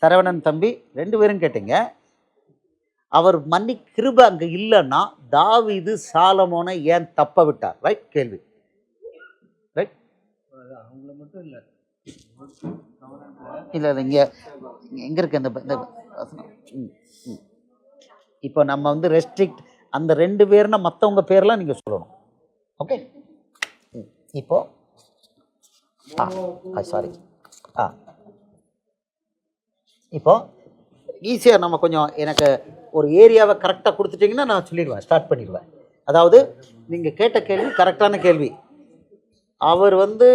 சரவணன் தம்பி 2 பேரும் கேட்டீங்க. அவர் கிருபை அங்கே இல்லைன்னா தாவீது சாலமோனை ஏன் தப்ப விட்டார்? ரைட் கேள்வி. ரைட், அவங்கள மட்டும் இல்லை, இல்லை இங்கே எங்கே இருக்கு அந்த இப்போ நம்ம வந்து ரெஸ்ட்ரிக்ட் அந்த 2 பேர்னா மற்றவங்க பேர்லாம் நீங்கள் சொல்லணும். ஓகே, இப்போ சாரி இப்போ ஈஸியாக நம்ம கொஞ்சம் எனக்கு ஒரு ஏரியாவை கரெக்டாக கொடுத்துட்டிங்கன்னா நான் சொல்லிடுவேன், ஸ்டார்ட் பண்ணிடுவேன். அதாவது நீங்கள் கேட்ட கேள்வி கரெக்டான கேள்வி. அவர் வந்து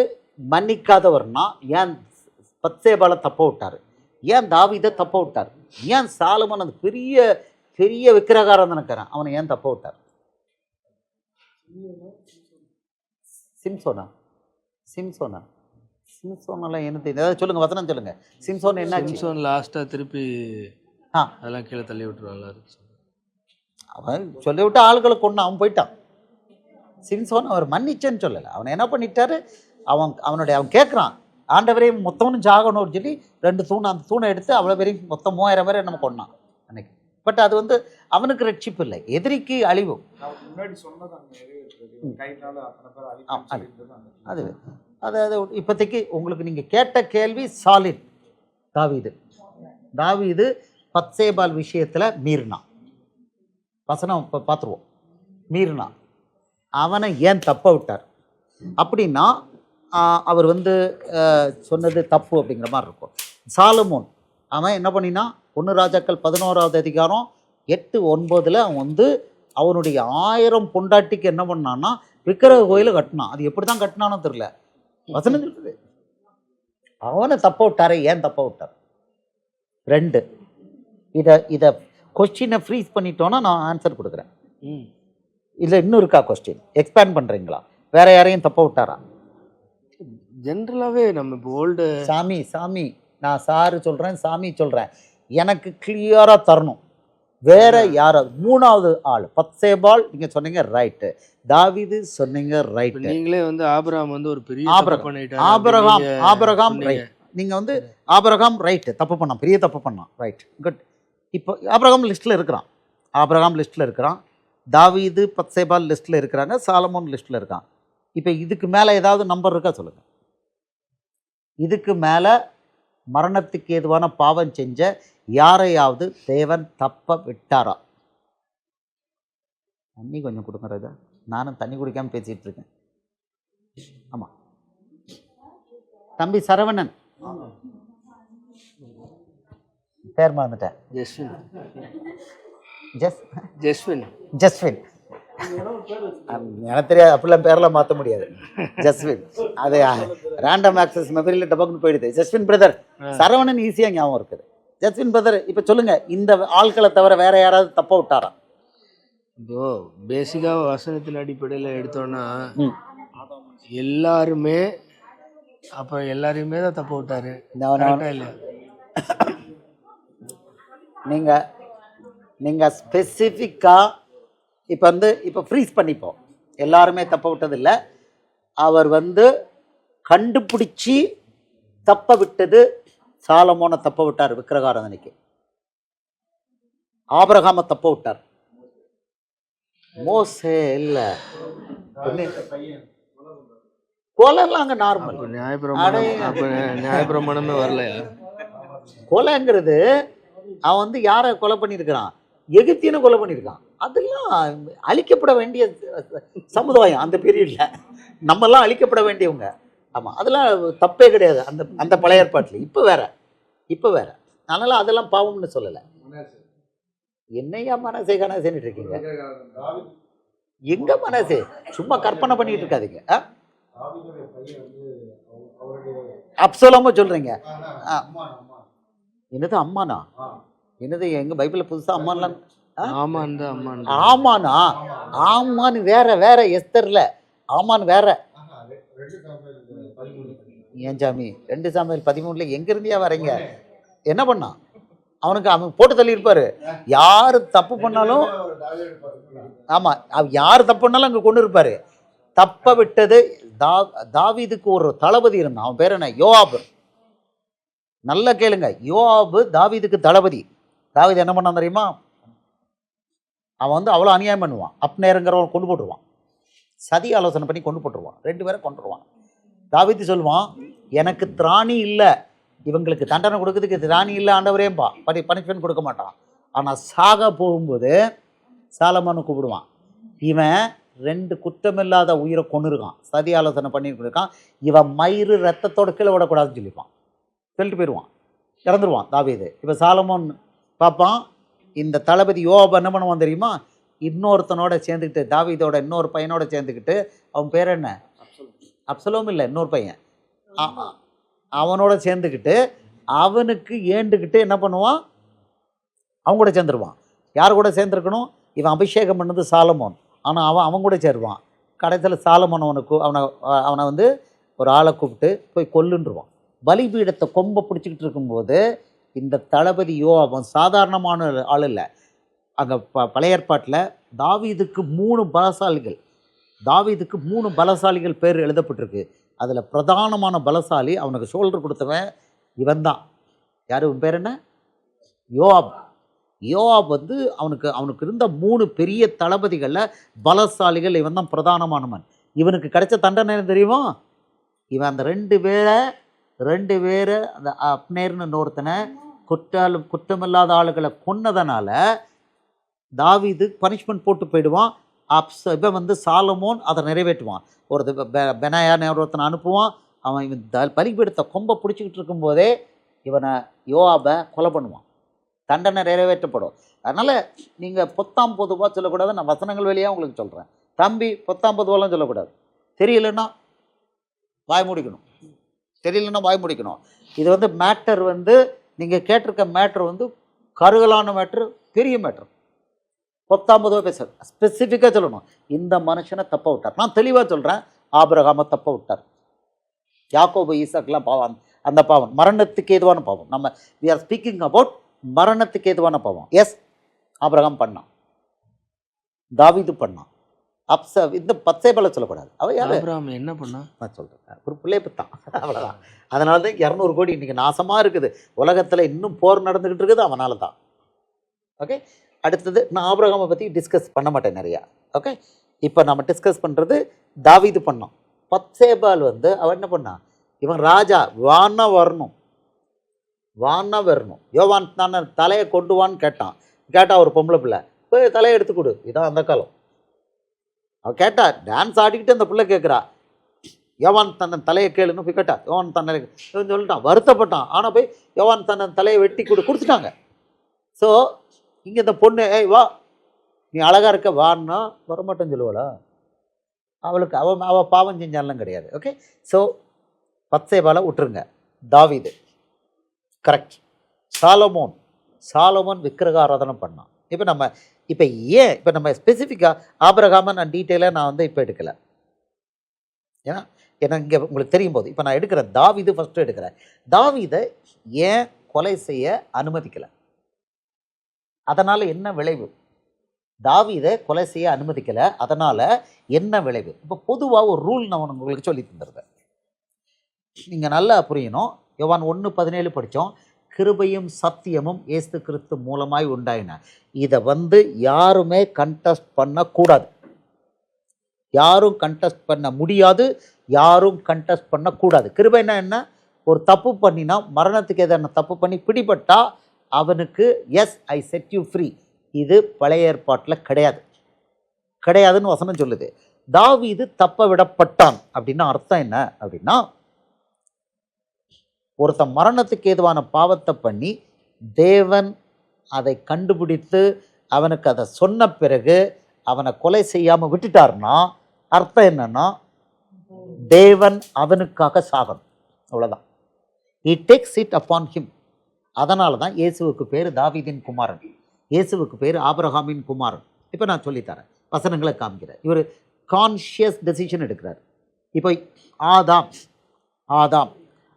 மன்னிக்காதவர்னா ஏன் பத்சேபாலை தப்ப விட்டார்? ஏன் தாவீதை தப்ப விட்டார்? ஏன் சாலமோன் அந்த பெரிய பெரிய விக்கிரகாரம் நினைக்கிறேன் அவனை ஏன் தப்ப விட்டார்? சிம்சோனா சிம்சோனா சிம்சோனெல்லாம் என்ன தெரியுது? ஏதாவது சொல்லுங்க, வசனம் சொல்லுங்க. சிம்சோன் என்ன? சிம்சோன் லாஸ்டா திருப்பி அதெல்லாம் கீழே தள்ளி விட்டுருவாங்க. அவன் சொல்லி விட்டு ஆளுகளை கொண்டு அவன் போயிட்டான். சிம்சோன் அவர் மன்னிச்சேன்னு சொல்லலை. அவன் என்ன பண்ணிட்டாரு, அவன் கேட்குறான், ஆண்டவரையும் மொத்தம்னு சாகணும்னு சொல்லி 2 தூண், அந்த தூணை எடுத்து அவ்வளோ பேரையும் மொத்தம் 3000 பேரை நம்ம கொண்டான் அன்னைக்கு. பட் அது வந்து அவனுக்கு ரட்சிப்பு இல்லை, எதிரிக்கு அழிவு. அது அது அது இப்போதைக்கு உங்களுக்கு நீங்கள் கேட்ட கேள்வி சாலிட். தாவீது பத்சேபால் விஷயத்தில் மீறினான். வசனம் இப்போ பார்த்துருவோம். மீறினான். அவனை ஏன் தப்ப விட்டார் அப்படின்னா அவர் வந்து சொன்னது தப்பு அப்படிங்கிற மாதிரி இருக்கும். சாலமோன் அவன் என்ன பண்ணினா 1 ராஜாக்கள் 11வது அதிகாரம் 8-9 அவன் வந்து அவனுடைய 1000 பொண்டாட்டிக்கு என்ன பண்ணான்னா விக்கிரக கோயிலை கட்டினான். அது எப்படி தான் கட்டினானோ தெரியல, வசனம் சொல்லுது. அவனை தப்ப விட்டாரே, ஏன் தப்ப விட்டார்? 2 இதை கொஸ்டினை ஃப்ரீஸ் பண்ணிட்டோன்னா நான் ஆன்சர் கொடுக்குறேன். இல்லை இன்னும் இருக்கா கொஸ்டின்? எக்ஸ்பேண்ட் பண்ணுறீங்களா? வேற யாரையும் தப்ப விட்டாரா? ஜென்ரலாகவே நம்ம இப்போ ஓல்டு சாமி நான் சாரு சொல்கிறேன், சாமி சொல்கிறேன், எனக்கு கிளியராக தரணும். வேற யாராவது 3வது ஆள் பத்சேபால் நீங்கள் சொன்னீங்க ரைட்டு, தாவீது சொன்னீங்க ரைட்டு. நீங்களே வந்து ஆபிரகாம் வந்து ஒரு பெரிய ஆபிரகாம் ரைட். நீங்கள் வந்து ஆபிரகாம் ரைட்டு தப்பு பண்ணான், பெரிய தப்பு பண்ணான், ரைட் குட். இப்போ ஆபிரகாம் லிஸ்ட்டில் இருக்கிறான், தாவீது பத்சேபால் லிஸ்ட்டில் இருக்கிறாங்க, சாலமோன் லிஸ்ட்டில் இருக்கான். இப்போ இதுக்கு மேலே ஏதாவது நம்பர் இருக்கா சொல்லுங்கள். இதுக்கு மேலே மரணத்துக்கு ஏதுவான பாவம் செஞ்ச யாரையாவது தேவன் தப்ப விட்டாரா? தண்ணி கொஞ்சம் கொடுக்குறதா, நானும் தண்ணி குடிக்காமல் பேசிகிட்டு இருக்கேன். ஆமாம் தம்பி சரவணன், பேர் மறந்துட்டேன். ஜஸ்வின் எனக்கு தெரியாது, அப்படிலாம் பேரெல்லாம் மாற்ற முடியாது. ஜஸ்வின் அது ரேண்டம் ஆக்சஸ் மெமரியில் டபக்குன்னு போயிடுது. ஜஸ்வின் பிரதர், சரவணன் ஈஸியாக ஞாபகம் இருக்குது. ஜஸ்வின் பிரதர் இப்போ சொல்லுங்கள், இந்த ஆட்களை தவிர வேற யாராவது தப்ப விட்டாரா? இப்போ பேசிக்காக வசனத்தின் அடிப்படையில் எடுத்தோன்னா எல்லாருமே அப்போ எல்லாரையுமே தான் தப்ப விட்டாரு இல்லை? நீங்கள் ஸ்பெசிஃபிக்காக இப்போ ஃப்ரீஸ் பண்ணிப்போம். எல்லாருமே தப்ப விட்டது இல்லை, அவர் வந்து கண்டுபிடிச்சி தப்ப விட்டது. சாலமோனை தப்ப விட்டார் விக்கிரகாராதனைக்கு, ஆபிரகாமை தப்ப விட்டார், மோசே இல்லை, கொலைலாம் அங்கே நார்மல். நியாயப்பிரமாணமே வரலையா? கொலைங்கிறது அவன் வந்து யாரை கொலை பண்ணியிருக்கிறான்? எகிப்தியனை கொலை பண்ணியிருக்கான். அதெல்லாம் அழிக்கப்பட வேண்டிய சமுதாயம் அந்த பீரியடில், நம்மெல்லாம் அழிக்கப்பட வேண்டியவங்க. ஆமாம், அதெல்லாம் தப்பே கிடையாது அந்த பழைய ஏற்பாட்டில். இப்போ வேற அதனால் அதெல்லாம் பாவம்னு சொல்லலை. என்னையா மனசே கனசேன்னு இருக்கீங்க? எங்க மனசே சும்மா கற்பனை பண்ணிட்டு இருக்காதீங்க. அப்சலோமா சொல்றீங்க? என்னது அம்மானா? என்னது எங்க பைபிள்ல புதுசா அம்மான்லாம்? ஆமானா? ஆமான் வேற எஸ்தர்ல ஆமான் வேற. ஏன் சாமி 2 சாமுவேல் 13 எங்க இருந்தியா வரீங்க? என்ன பண்ணான்? அவன் போட்டு தள்ளி இருப்பாரு. யாரு தப்பு பண்ணாலும், ஆமா யாரு தப்பு பண்ணாலும் அங்க கொண்டு இருப்பாரு. தப்ப விட்டது தாவீதுக்கு ஒரு தளபதி இருந்தான், அவன் பேர் என்ன? நல்லா கேளுங்க. யோவாபு தாவீதுக்கு தளபதி. தாவீது என்ன பண்ணான் தெரியுமா? அவன் வந்து அவ்வளோ அநியாயம் பண்ணுவான். அப்னேருங்கிறவன் கொண்டு போட்டுருவான். சதி ஆலோசனை பண்ணி கொண்டு போட்டுருவான். 2 பேரை கொண்டுருவான். தாவீது சொல்லுவான், எனக்கு திராணி இல்லை, இவங்களுக்கு தண்டனை கொடுக்கறதுக்கு திராணி இல்லை ஆண்டவரேம்பா. பனிஷ்மெண்ட் கொடுக்க மாட்டான். ஆனால் சாக போகும்போது சாலமோனை கூப்பிடுவான். இவன் 2 குற்றமில்லாத உயிரை கொண்டுருக்கான், சதி ஆலோசனை பண்ணிட்டு இருக்கான், இவன் மயிறு ரத்தத்தோட கீழே விடக்கூடாதுன்னு சொல்லிப்பான். சொல்லிட்டு போயிடுவான், இறந்துருவான் தாவீது. இப்போ சாலமோன் பார்ப்பான், இந்த தளபதி யோவாப் என்ன பண்ணுவான் தெரியுமா? இன்னொருத்தனோட சேர்ந்துக்கிட்டு, தாவீதோட இன்னொரு பையனோட சேர்ந்துக்கிட்டு, அவன் பேர் என்ன? அப்சலோம் இல்லை, இன்னொரு பையன், அவனோட சேர்ந்துக்கிட்டு அவனுக்கு ஏண்டுக்கிட்டு என்ன பண்ணுவான்? அவன் கூட சேர்ந்துருவான். யார் கூட சேர்ந்துருக்கணும்? இவன் அபிஷேகம் பண்ணது சாலமோன், ஆனால் அவன் கூட சேருவான். கடைசியில் சாலமோன் அவனை வந்து ஒரு ஆளை கூப்பிட்டு போய் கொல்லுன்றுவான். பலிபீடத்தை கொம்பை பிடிச்சிக்கிட்டு இருக்கும்போது இந்த தளபதி யோவாப் சாதாரணமான ஆள் இல்லை. அங்கே பழைய ஏற்பாட்டில் தாவீதுக்கு 3 பலசாலிகள் பேர் எழுதப்பட்டிருக்கு. அதில் பிரதானமான பலசாலி, அவனுக்கு ஷோல்டர் கொடுத்தவன் இவன் தான். யார் இவன் பேர் என்ன? யோவாப். யோவாப் வந்து அவனுக்கு இருந்த 3 பெரிய தளபதிகளில் பலசாலிகள் இவன் தான் பிரதானமானவன். இவனுக்கு கிடைச்ச தண்டனை தெரியுமா? இவன் அந்த 2 பேரை அந்த அப்னேர்னு இன்னொருத்தனை குற்றமில்லாத ஆளுகளை கொன்னதனால தாவீது பனிஷ்மெண்ட் போட்டு போயிடுவான். இவன் வந்து சாலமோன் அதை நிறைவேற்றுவான். பெனாயான்னு ஒருத்தனை அனுப்புவான். அவன் இவன் பலிபீடத்தை கொம்பை பிடிச்சிக்கிட்டு இருக்கும்போதே இவனை யோவாபை கொலை பண்ணுவான். தண்டனை நிறைவேற்றப்படும். அதனால் நீங்கள் பொத்தாம் பொதுவாக சொல்லக்கூடாது. நான் வசனங்கள் வழியாக உங்களுக்கு சொல்கிறேன். தம்பி பொத்தாம் பொதுவாலாம் சொல்லக்கூடாது. தெரியலன்னா வாய் முடிக்கணும். இது வந்து மேட்டர் வந்து நீங்கள் கேட்டிருக்க மேட்ரு வந்து கருகலான மேட்ரு, பெரிய மேட்ரு. பொத்தாம் பொதுவாக பேச ஸ்பெசிஃபிக்காக சொல்லணும். இந்த மனுஷனை தப்ப விட்டார். நான் தெளிவாக சொல்கிறேன், ஆபிரகாமை தப்ப விட்டார். யாக்கோபு ஈசாக்கெலாம் பாவம், அந்த பாவம் மரணத்துக்கு ஏதுவான பாவம். நம்ம we are speaking about மரணத்துக்கு ஏதுவான பாவம். எஸ், ஆபிரகாம் பண்ணான், தாவீது பண்ணான். இந்த பத்சேபால சொல்லக்கூடாது. அவன் என்ன பண்ணா? நான் சொல்கிறேன், ஒரு பிள்ளை பத்தான், அவ்வளோதான். அதனால தான் 200 கோடி இன்றைக்கி நாசமாக இருக்குது. உலகத்தில் இன்னும் போர் நடந்துக்கிட்டு இருக்குது அவனால தான். ஓகே, அடுத்தது நான் ஆபிரகாமை பற்றி டிஸ்கஸ் பண்ண மாட்டேன் நிறையா. ஓகே, இப்போ நம்ம டிஸ்கஸ் பண்ணுறது தாவீது பண்ணான். பத்சேபால் வந்து அவன் என்ன பண்ணான்? இவன் ராஜா, வானா வரணும். யோவான் தானே தலையை கொண்டு வான்னு கேட்டான் ஒரு பொம்பளை பிள்ளை, போய் தலையை எடுத்து கொடு. இதான் அந்த காலம். அவன் கேட்டா, டான்ஸ் ஆடிக்கிட்டு அந்த பிள்ளை கேட்குறா, யோவான் தன்னன் தலையை கேளுன்னு போய் கேட்டா. யோவான் தன்னை சொல்லிட்டான், வருத்தப்பட்டான். ஆனால் போய் யோவான் தன்னன் தலையை வெட்டி கொடுத்துட்டாங்க. ஸோ இங்கே இந்த பொண்ணு, ஏய் வா, நீ அழகாக இருக்க வான்னா வரமாட்டேன்னு சொல்லுவாளா? அவளுக்கு அவள் பாவம் செஞ்சாலும் கிடையாது. ஓகே, ஸோ பத்சேபால விட்டுருங்க. தாவீது கரெக்ட். சாலமோன் விக்கிரக ஆராதனை பண்ணான். இப்போ நம்ம ஸ்பெசிஃபிக்காக ஆபிரகாமை நான் டீட்டெயிலாக நான் வந்து இப்போ எடுக்கலை. ஏன்னா இங்கே உங்களுக்கு தெரியும் போது இப்போ நான் எடுக்கிறேன். தாவீது ஃபஸ்ட்டு எடுக்கிறேன். தாவீதை ஏன் கொலை செய்ய அனுமதிக்கலை? அதனால் என்ன விளைவு? தாவீதை கொலை செய்ய அனுமதிக்கலை, அதனால் என்ன விளைவு? இப்போ பொதுவாக ஒரு ரூல் நான் உங்களுக்கு சொல்லி தந்துடுறேன், நீங்கள் நல்லா புரியணும். யோவான் 1:17 படித்தோம். கிருபையும் சத்தியமும் இயேசு கிறிஸ்து மூலமாய் உண்டாயின. இதை வந்து யாருமே கண்டெஸ்ட் பண்ணக்கூடாது. யாரும் கண்டெஸ்ட் பண்ண முடியாது, யாரும் கண்டெஸ்ட் பண்ணக்கூடாது. கிருபைன்னா என்ன? ஒரு தப்பு பண்ணினா, மரணத்துக்கு எதான தப்பு பண்ணி பிடிபட்டா அவனுக்கு yes I set you free. இது பழைய ஏற்பாட்டில் கிடையாதுன்னு வசனம் சொல்லுது. தாவீது தப்ப விடப்பட்டான் அப்படின்னா அர்த்தம் என்ன அப்படின்னா, ஒருத்தன் மரணத்துக்கு ஏதுவான பாவத்தை பண்ணி தேவன் அதை கண்டுபிடித்து அவனுக்கு அதை சொன்ன பிறகு அவனை கொலை செய்யாமல் விட்டுட்டார்னா அர்த்தம் என்னன்னா, தேவன் அவனுக்காக சாகணும், அவ்வளோதான். he takes it upon him. அதனால தான் இயேசுவுக்கு பேர் தாவீதின் குமாரன், இயேசுவுக்கு பேர் ஆபிரகாமின் குமாரன். இப்போ நான் சொல்லித்தரேன், வசனங்களை காமிக்கிறேன். இவர் கான்ஷியஸ் டெசிஷன் எடுக்கிறார். இப்போ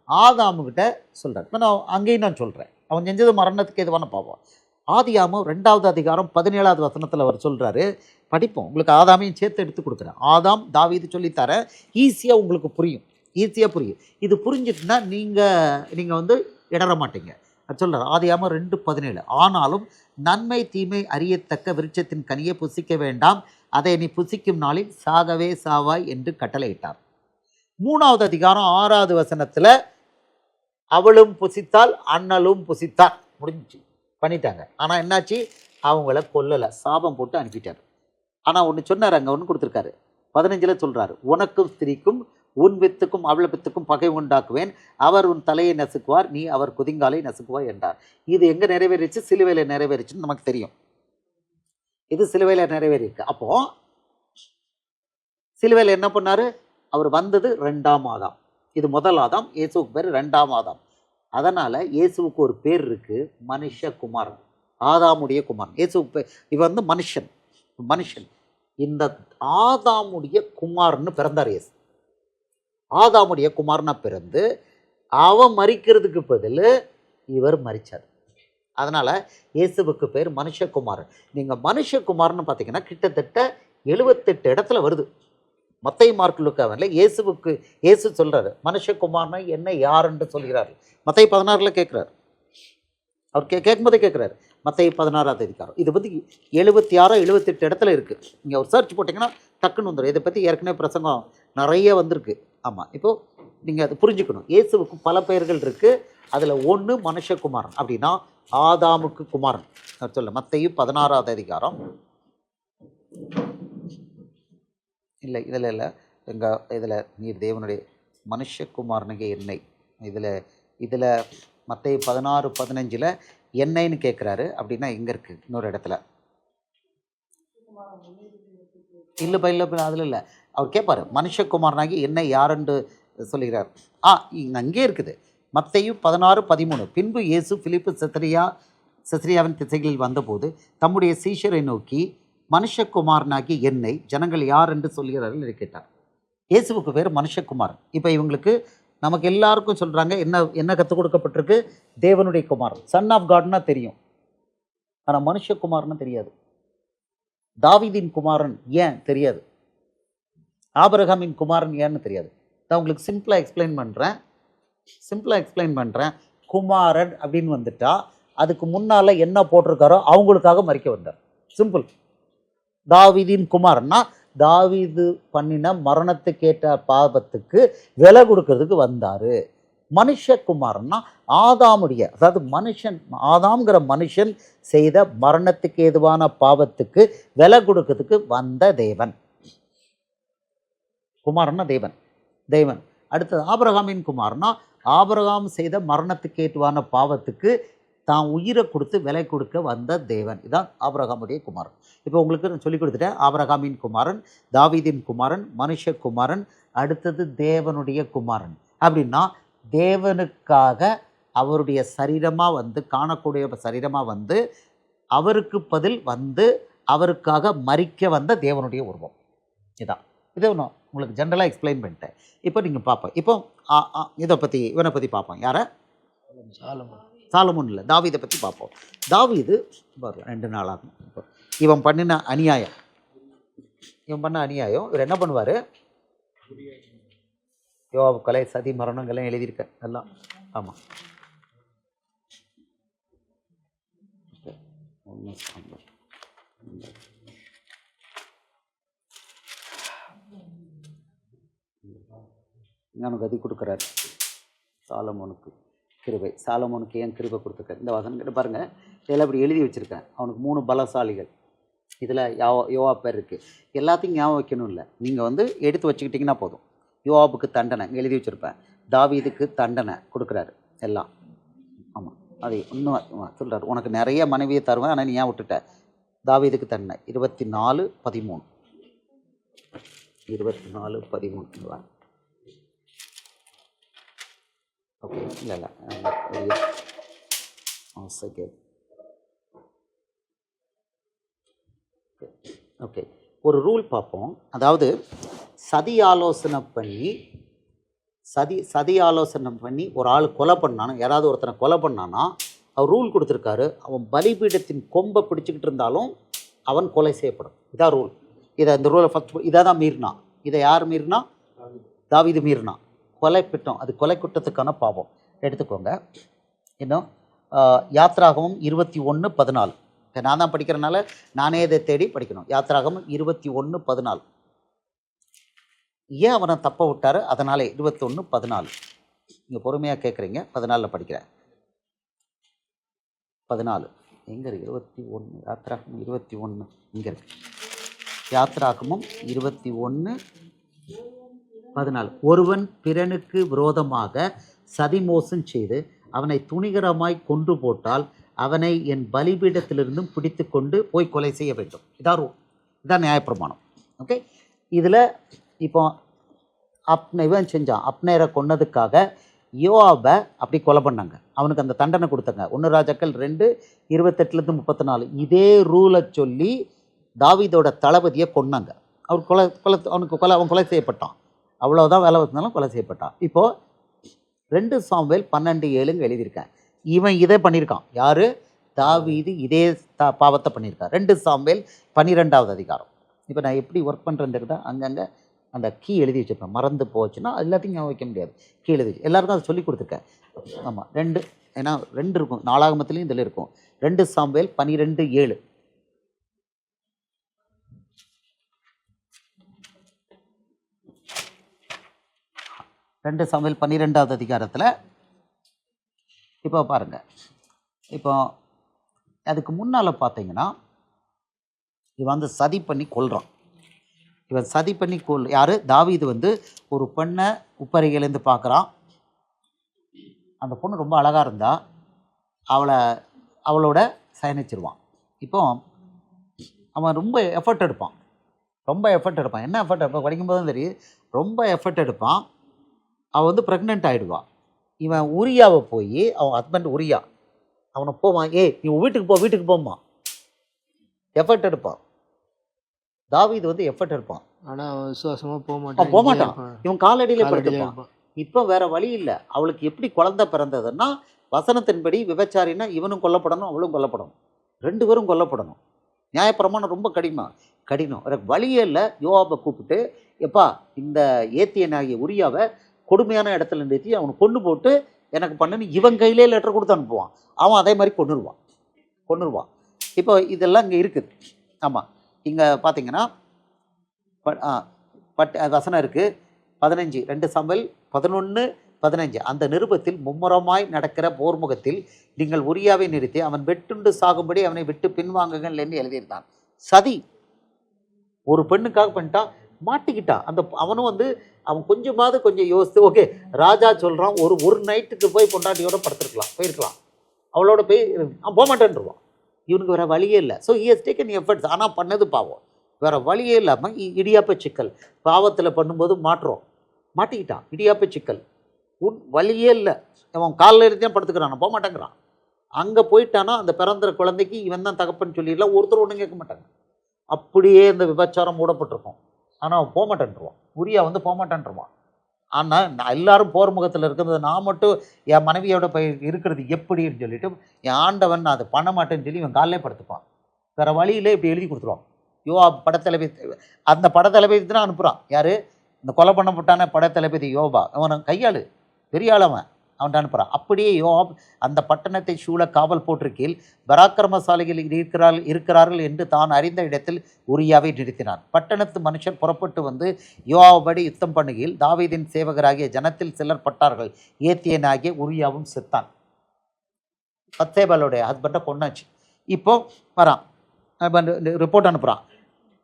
ஆதாமுக்கிட்ட சொல்கிறார். இப்போ நான் அங்கேயும் நான் சொல்கிறேன், அவன் செஞ்சது மரணத்துக்கு எதுவான பாவம். ஆதியாமம் 2வது அதிகாரம் 17வது வசனத்தில் அவர் சொல்கிறாரு. படிப்போம், உங்களுக்கு ஆதாமையும் சேர்த்து எடுத்து கொடுக்குறேன். ஆதாம் தாவீது சொல்லித்தரேன், ஈஸியாக உங்களுக்கு புரியும். இது புரிஞ்சிட்டுனா நீங்கள் வந்து இடற மாட்டீங்க. அது சொல்கிறார் ஆதியாகமம் 2:17. ஆனாலும் நன்மை தீமை அறியத்தக்க விருட்சத்தின் கனியை புசிக்க வேண்டாம், அதை நீ புசிக்கும் நாளில் சாகவே சாவாய் என்று கட்டளையிட்டார். 3வது அதிகாரம் 6வது வசனத்தில் அவளும் புசித்தாள் அண்ணலும் புசித்தார், முடிஞ்சு பண்ணிட்டாங்க. ஆனால் என்னாச்சு, அவங்கள கொல்லலை, சாபம் போட்டு அனுப்பிட்டார். ஆனால் ஒன்று சொன்னார், அங்கே ஒன்று கொடுத்துருக்காரு. 15 சொல்கிறாரு, உனக்கும் ஸ்திரீக்கும் உன் வித்துக்கும் அவள வித்துக்கும் பகை உண்டாக்குவேன், அவர் உன் தலையை நசுக்குவார், நீ அவர் குதிங்காலை நசுக்குவார் என்றார். இது எங்கே நிறைவேறிச்சு? சிலுவையில் நிறைவேறிச்சுன்னு நமக்கு தெரியும். இது சிலுவையில் நிறைவேறியிருக்கு. அப்போ சிலுவையில் என்ன பண்ணார்? அவர் வந்தது 2ஆம் ஆதாம். இது முதல் ஆதாம், இயேசுவுக்கு பேர் 2ஆம் ஆதாம். அதனால் இயேசுவுக்கு ஒரு பேர் இருக்குது, மனுஷகுமாரன், ஆதாமுடைய குமாரன். இயேசுவுக்கு பேர், இவர் வந்து மனுஷன். இந்த ஆதாமுடைய குமாரன்னு பிறந்தார் இயேசு. ஆதாமுடைய குமாரனா பிறந்து அவன் மரிக்கிறதுக்கு பதில் இவர் மரித்தார். அதனால் இயேசுவுக்கு பேர் மனுஷகுமாரன். நீங்கள் மனுஷகுமாரன்னு பார்த்தீங்கன்னா கிட்டத்தட்ட 78 இடத்துல வருது. மத்தேயு மார்க்கு லூக்காவில் இயேசு சொல்கிறாரு, மனுஷகுமாரனை என்ன யாருன்னு சொல்கிறாரு. மத்தேயு 16 கேட்குறாரு. அவர் கேட்கும்போதே கேட்குறாரு. மத்தேயு 16வது அதிகாரம். இது பற்றி 76 78 இடத்துல இருக்குது. நீங்கள் ஒரு சர்ச் போட்டிங்கன்னா டக்குன்னு வந்துடும். இதை பற்றி ஏற்கனவே பிரசங்கம் நிறைய வந்திருக்கு. ஆமாம், இப்போது நீங்கள் அதை புரிஞ்சுக்கணும். இயேசுவுக்கு பல பெயர்கள் இருக்குது. அதில் ஒன்று மனுஷகுமாரன், அப்படின்னா ஆதாமுக்கு குமாரன் சொல்ல. மத்தேயு 16வது அதிகாரம். இல்லை இதில் நீர் தேவனுடைய மனுஷகுமாரனுக்கு எண்ணெய், இதில் மத்தேயு 16:15 எண்ணெய்ன்னு கேட்குறாரு. அப்படின்னா எங்கே இருக்குது? இன்னொரு இடத்துல இல்லைப்பா அதில் இல்லை. அவர் கேட்பார், மனுஷகுமாரனாகி என்ன யாருன்னு சொல்லுகிறார். அங்கே இருக்குது மத்தேயு 16:13. பின்பு இயேசு பிலிப்பு செசரியாவின் திசைகளில் வந்தபோது தம்முடைய சீஷரை நோக்கி, மனுஷகுமாரனாகி என்னை ஜனங்கள் யார் என்று சொல்கிறார்கள் என்று கேட்டார். இயேசுவுக்கு பேர் மனுஷகுமாரன். இப்போ இவங்களுக்கு நமக்கு எல்லாருக்கும் சொல்கிறாங்க, என்ன கற்றுக் கொடுக்கப்பட்டிருக்கு? தேவனுடைய குமாரன், சன் ஆஃப் காட்னா தெரியும், ஆனால் மனுஷகுமாரன்னு தெரியாது. தாவீதின் குமாரன் ஏன் தெரியாது, ஆபிரகாமின் குமாரன் ஏன்னு தெரியாது. நான் உங்களுக்கு சிம்பிளாக எக்ஸ்பிளைன் பண்ணுறேன். குமாரன் அப்படின்னு வந்துட்டா அதுக்கு முன்னால் என்ன போட்டிருக்காரோ அவங்களுக்காக மறிக்க வந்தார். சிம்பிள். தாவீதின் குமாரன்னா தாவீது பண்ணின மரணத்துக்கேற்ற பாவத்துக்கு விலை கொடுக்கறதுக்கு வந்தார். மனுஷகுமாரன்னா ஆதாமுடைய, அதாவது ஆதாம்ங்கிற மனுஷன் செய்த மரணத்துக்கு ஏதுவான பாவத்துக்கு விலை கொடுக்கறதுக்கு வந்த தேவன். குமாரன்னா தேவன். அடுத்தது ஆபிரகாமின் குமாரனா ஆபிரகாம் செய்த மரணத்துக்கு ஏதுவான பாவத்துக்கு தான் உயிரை கொடுத்து விலை கொடுக்க வந்த தேவன். இதுதான் ஆபிரகாமுடைய குமாரன். இப்போ உங்களுக்கு நான் சொல்லி கொடுத்துட்டேன். ஆபிரகாமின் குமாரன், தாவீதின் குமாரன், மனுஷகுமாரன், அடுத்தது தேவனுடைய குமாரன். அப்படின்னா தேவனுக்காக அவருடைய சரீரமாக வந்து, காணக்கூடிய சரீரமாக வந்து, அவருக்கு பதில் வந்து அவருக்காக மரிக்க வந்த தேவனுடைய உருவம். இதான். இதை ஒன்று உங்களுக்கு ஜென்ரலாக எக்ஸ்பிளைன் பண்ணிட்டேன். இப்போ நீங்கள் பார்ப்போம். இப்போ இவனை பற்றி பார்ப்போம். யாரை? சாலமோன் இல்லை, தாவீதை பற்றி பார்ப்போம். தாவீது 2 நாள் ஆகும். இப்போ இவன் பண்ண அநியாயம், இவர் என்ன பண்ணுவார்? யோவாப் கொலை, சதி, மரணங்கள்லாம் எழுதியிருக்க எல்லாம். ஆமாம். ஞானம் கதி கொடுக்குறாரு சாலமோனுக்கு கிருபை. சாலமோனுக்கு ஏன் கிருபை கொடுத்துருக்காரு? இந்த வசனம் பாருங்கள். இதெல்லாம் இப்படி எழுதி வச்சுருக்கேன். அவனுக்கு 3 பலசாலிகள். இதில் யோவாப் பேர் இருக்குது. எல்லாத்தையும் ஞாபகம் வைக்கணும் இல்லை, நீங்கள் வந்து எடுத்து வச்சுக்கிட்டிங்கன்னா போதும். யோவாபுக்கு தண்டனை எழுதி வச்சுருப்பேன். தாவீதுக்கு தண்டனை கொடுக்குறாரு எல்லாம். ஆமாம், அது இன்னும் சொல்கிறார், உனக்கு நிறைய மனைவியை தருவேன், ஆனால் நீ ஏன் விட்டுட்ட? தாவீதுக்கு தண்டனை 24:13. 24:13. ஓகே, இல்லை செகண்ட். ஓகே, ஒரு ரூல் பார்ப்போம். அதாவது சதி ஆலோசனை பண்ணி ஒரு ஆள் கொலை பண்ணானா, யாராவது ஒருத்தனை கொலை பண்ணானா, அவர் ரூல் கொடுத்துருக்காரு, அவன் பலிபீடத்தின் கொம்பை பிடிச்சிக்கிட்டு இருந்தாலும் அவன் கொலை செய்யப்படும். இதான் ரூல். இந்த ரூலை ஃபஸ்ட் இதை தான் மீறினா. இதை யார் மீறினா? தாவீது மீறினா. கொலை குற்றம், அது கொலை குற்றத்துக்கான பாவம். எடுத்துக்கோங்க. இன்னும் யாத்ராகமம் 21:14. நான் தான் படிக்கிறனால நானே இதை தேடி படிக்கணும். யாத்ராகமம் 21:14. ஏன் அவனை தப்ப விட்டாரு? அதனாலே 21:14. நீங்கள் பொறுமையாக கேட்குறீங்க. 14 படிக்கிறேன். 14 எங்கே இருக்கு? 21. யாத்ராகமம் 21 இங்கே இருக்கு. யாத்ராகமம் 21:14. ஒருவன் பிறனுக்கு விரோதமாக சதிமோசம் செய்து அவனை துணிகரமாய் கொன்று போட்டால் அவனை என் பலிபீடத்திலிருந்தும் பிடித்து கொண்டு போய் கொலை செய்ய வேண்டும். இதான் நியாயப்பிரமாணம். ஓகே, இதில் இப்போ இவன் செஞ்சான். அப்னேரை கொன்னதுக்காக யோவாபை அப்படி கொலை பண்ணாங்க. அவனுக்கு அந்த தண்டனை கொடுத்தாங்க. 1 ராஜாக்கள் 2:28-34. இதே ரூலை சொல்லி தாவீதோட தளபதியை கொன்னாங்க. அவன் கொலை செய்யப்பட்டான். அவ்வளோதான் வேலை வந்தாலும் கொலை செய்யப்பட்டான். இப்போது 2 சாமுவேல் 12:7 எழுதியிருக்கேன். இவன் இதை பண்ணியிருக்கான். யார்? தாவீது இதே பாவத்தை பண்ணியிருக்கான். 2 சாமுவேல் 12வது அதிகாரம். இப்போ நான் எப்படி ஒர்க் பண்ணுறேன்னு தெரியுதா? அங்கங்கே அந்த கீ எழுதி வச்சுருப்பேன். மறந்து போச்சுன்னா எல்லாத்தையும் ஞாபகம் வைக்க முடியாது. கீ எழுதி வச்சு எல்லாருக்கும் அதை சொல்லி கொடுத்துருக்கேன். ஆமாம், 2 ஏன்னா 2 இருக்கும். நாளாகமத்துலேயும் இதில் இருக்கும். 2 சாமுவேல் 12:7. ரெண்டு சாமுவேல் 12வது அதிகாரத்தில் இப்போ பாருங்கள். இப்போ அதுக்கு முன்னால் பார்த்தீங்கன்னா இவன் வந்து சதி பண்ணி கொல்றான். இவன் சதி பண்ணி யார்? தாவீது வந்து ஒரு பெண்ணை உப்பரிகையிலேருந்து பார்க்குறான். அந்த பொண்ணு ரொம்ப அழகாக இருந்தா அவளோட சயனிச்சிருவான். இப்போ அவன் ரொம்ப எஃபர்ட் எடுப்பான். என்ன எஃபர்ட் எடுப்பான்? படிக்கும்போது தான் தெரியும். ரொம்ப எஃபர்ட் எடுப்பான். அவள் வந்து ப்ரெக்னென்ட் ஆகிடுவான். இவன் உரியாவை போய், அவன் ஹஸ்பண்ட் உரியா அவனை போவான். நீ வீட்டுக்கு போம்மா. எஃபர்ட் எடுப்பான். தாவீது வந்து எஃபர்ட் எடுப்பான். ஆனால் விசுவாசமாக போக மாட்டான். இவன் காலடியில் படுத்துப்பான். இப்போ வேற வழி இல்லை. அவளுக்கு எப்படி குழந்தை பிறந்ததுன்னா, வசனத்தின்படி விபச்சாரின்னா இவனும் கொல்லப்படணும், அவளும் கொல்லப்படணும், 2 பேரும் கொல்லப்படணும். நியாயப்பிரமாணம் ரொம்ப கடினம். எனக்கு வழியே இல்லை. யோவாபை கூப்பிட்டு, எப்பா இந்த ஏத்தியனாகிய உரியாவை கொடுமையான இடத்துல நிறுத்தி அவனை கொண்டு போட்டு எனக்கு பண்ணுன்னு இவன் கையிலே லெட்டர் கொடுத்து அனுப்புவான். அவன் அதே மாதிரி கொன்னுருவான். இப்போ இதெல்லாம் இங்கே இருக்குது. ஆமாம், இங்கே பார்த்தீங்கன்னா வசனம் இருக்குது 15. 2 சாமுவேல் 11:15. அந்த நிருபத்தில் மும்முரமாய் நடக்கிற போர்முகத்தில் நீங்கள் உரியாவை நிறுத்தி அவன் வெட்டுண்டு சாகும்படி அவனை விட்டு பின்வாங்குங்கள் என்று எழுதியிருந்தான். சதி ஒரு பெண்ணுக்காக பண்ணிட்டான், மாட்டிக்கிட்டான். அவனும் வந்து அவன் கொஞ்சம் யோசித்து, ஓகே ராஜா சொல்கிறான், ஒரு நைட்டுக்கு போய் பொண்டாட்டியோட போயிருக்கலாம். அவளோட போய் போக மாட்டேன்ருவான். இவனுக்கு வேறு வழியே இல்லை. So he has taken efforts. ஆனால் பண்ணது பாவம். வேறு வழியே இல்லாமல் இடியாப்ப சிக்கல். பாவத்தில் பண்ணும்போது மாட்டிக்கிட்டான். இடியாப்ப சிக்கல். வழியே இல்லை. அவன் காலில் இருந்தே படுத்துக்கிறான், போக மாட்டேங்கிறான். அங்கே போயிட்டானா அந்த பிறந்த குழந்தைக்கு இவன் தான் தகப்பன்னு சொல்லிடலாம். ஒருத்தர் ஒன்றும் கேட்க மாட்டாங்க. அப்படியே இந்த விபச்சாரம் மூடப்பட்டிருக்கும். ஆனால் அவன் போக மாட்டேன்ருவான். உரியா வந்து போக மாட்டேன்ருவான். ஆனால் நான் எல்லாரும் போர் முகத்தில் இருக்கிறது, நான் மட்டும் என் மனைவியோட போய் இருக்கிறது எப்படின்னு சொல்லிட்டு என் ஆண்டவன் நான் அதை பண்ண மாட்டேன்னு சொல்லி இவன் காலிலே படுத்துப்பான். வேறு வழியிலே இப்படி எழுதி கொடுத்துருவான். படத்தளபதி அந்த படத்தளபதி தான் அனுப்புகிறான். யார்? இந்த கொலை பண்ணப்பட்டான படத்தளபதி யோபா. அவனை கையாளு, பெரிய ஆளவன், அவன்கிட்ட அனுப்புகிறான். அப்படியே யோப் அந்த பட்டணத்தை சூழ காவல் போட்டிருக்கையில் பராக்கிரமசாலிகள் இருக்கிறார்கள் என்று தான் அறிந்த இடத்தில் உரியாவை நிறுத்தினான். பட்டணத்து மனுஷர் புறப்பட்டு வந்து யோவாபடி யுத்தம் பண்ணுகையில் தாவீதின் சேவகராகிய ஜனத்தில் சிலர் பட்டார்கள். ஏத்தியனாகிய உரியாவும் செத்தான். பத்சேபாளுடைய ஹஸ்பண்டை கொண்டாச்சு. இப்போ வரான், ரிப்போர்ட் அனுப்புகிறான்.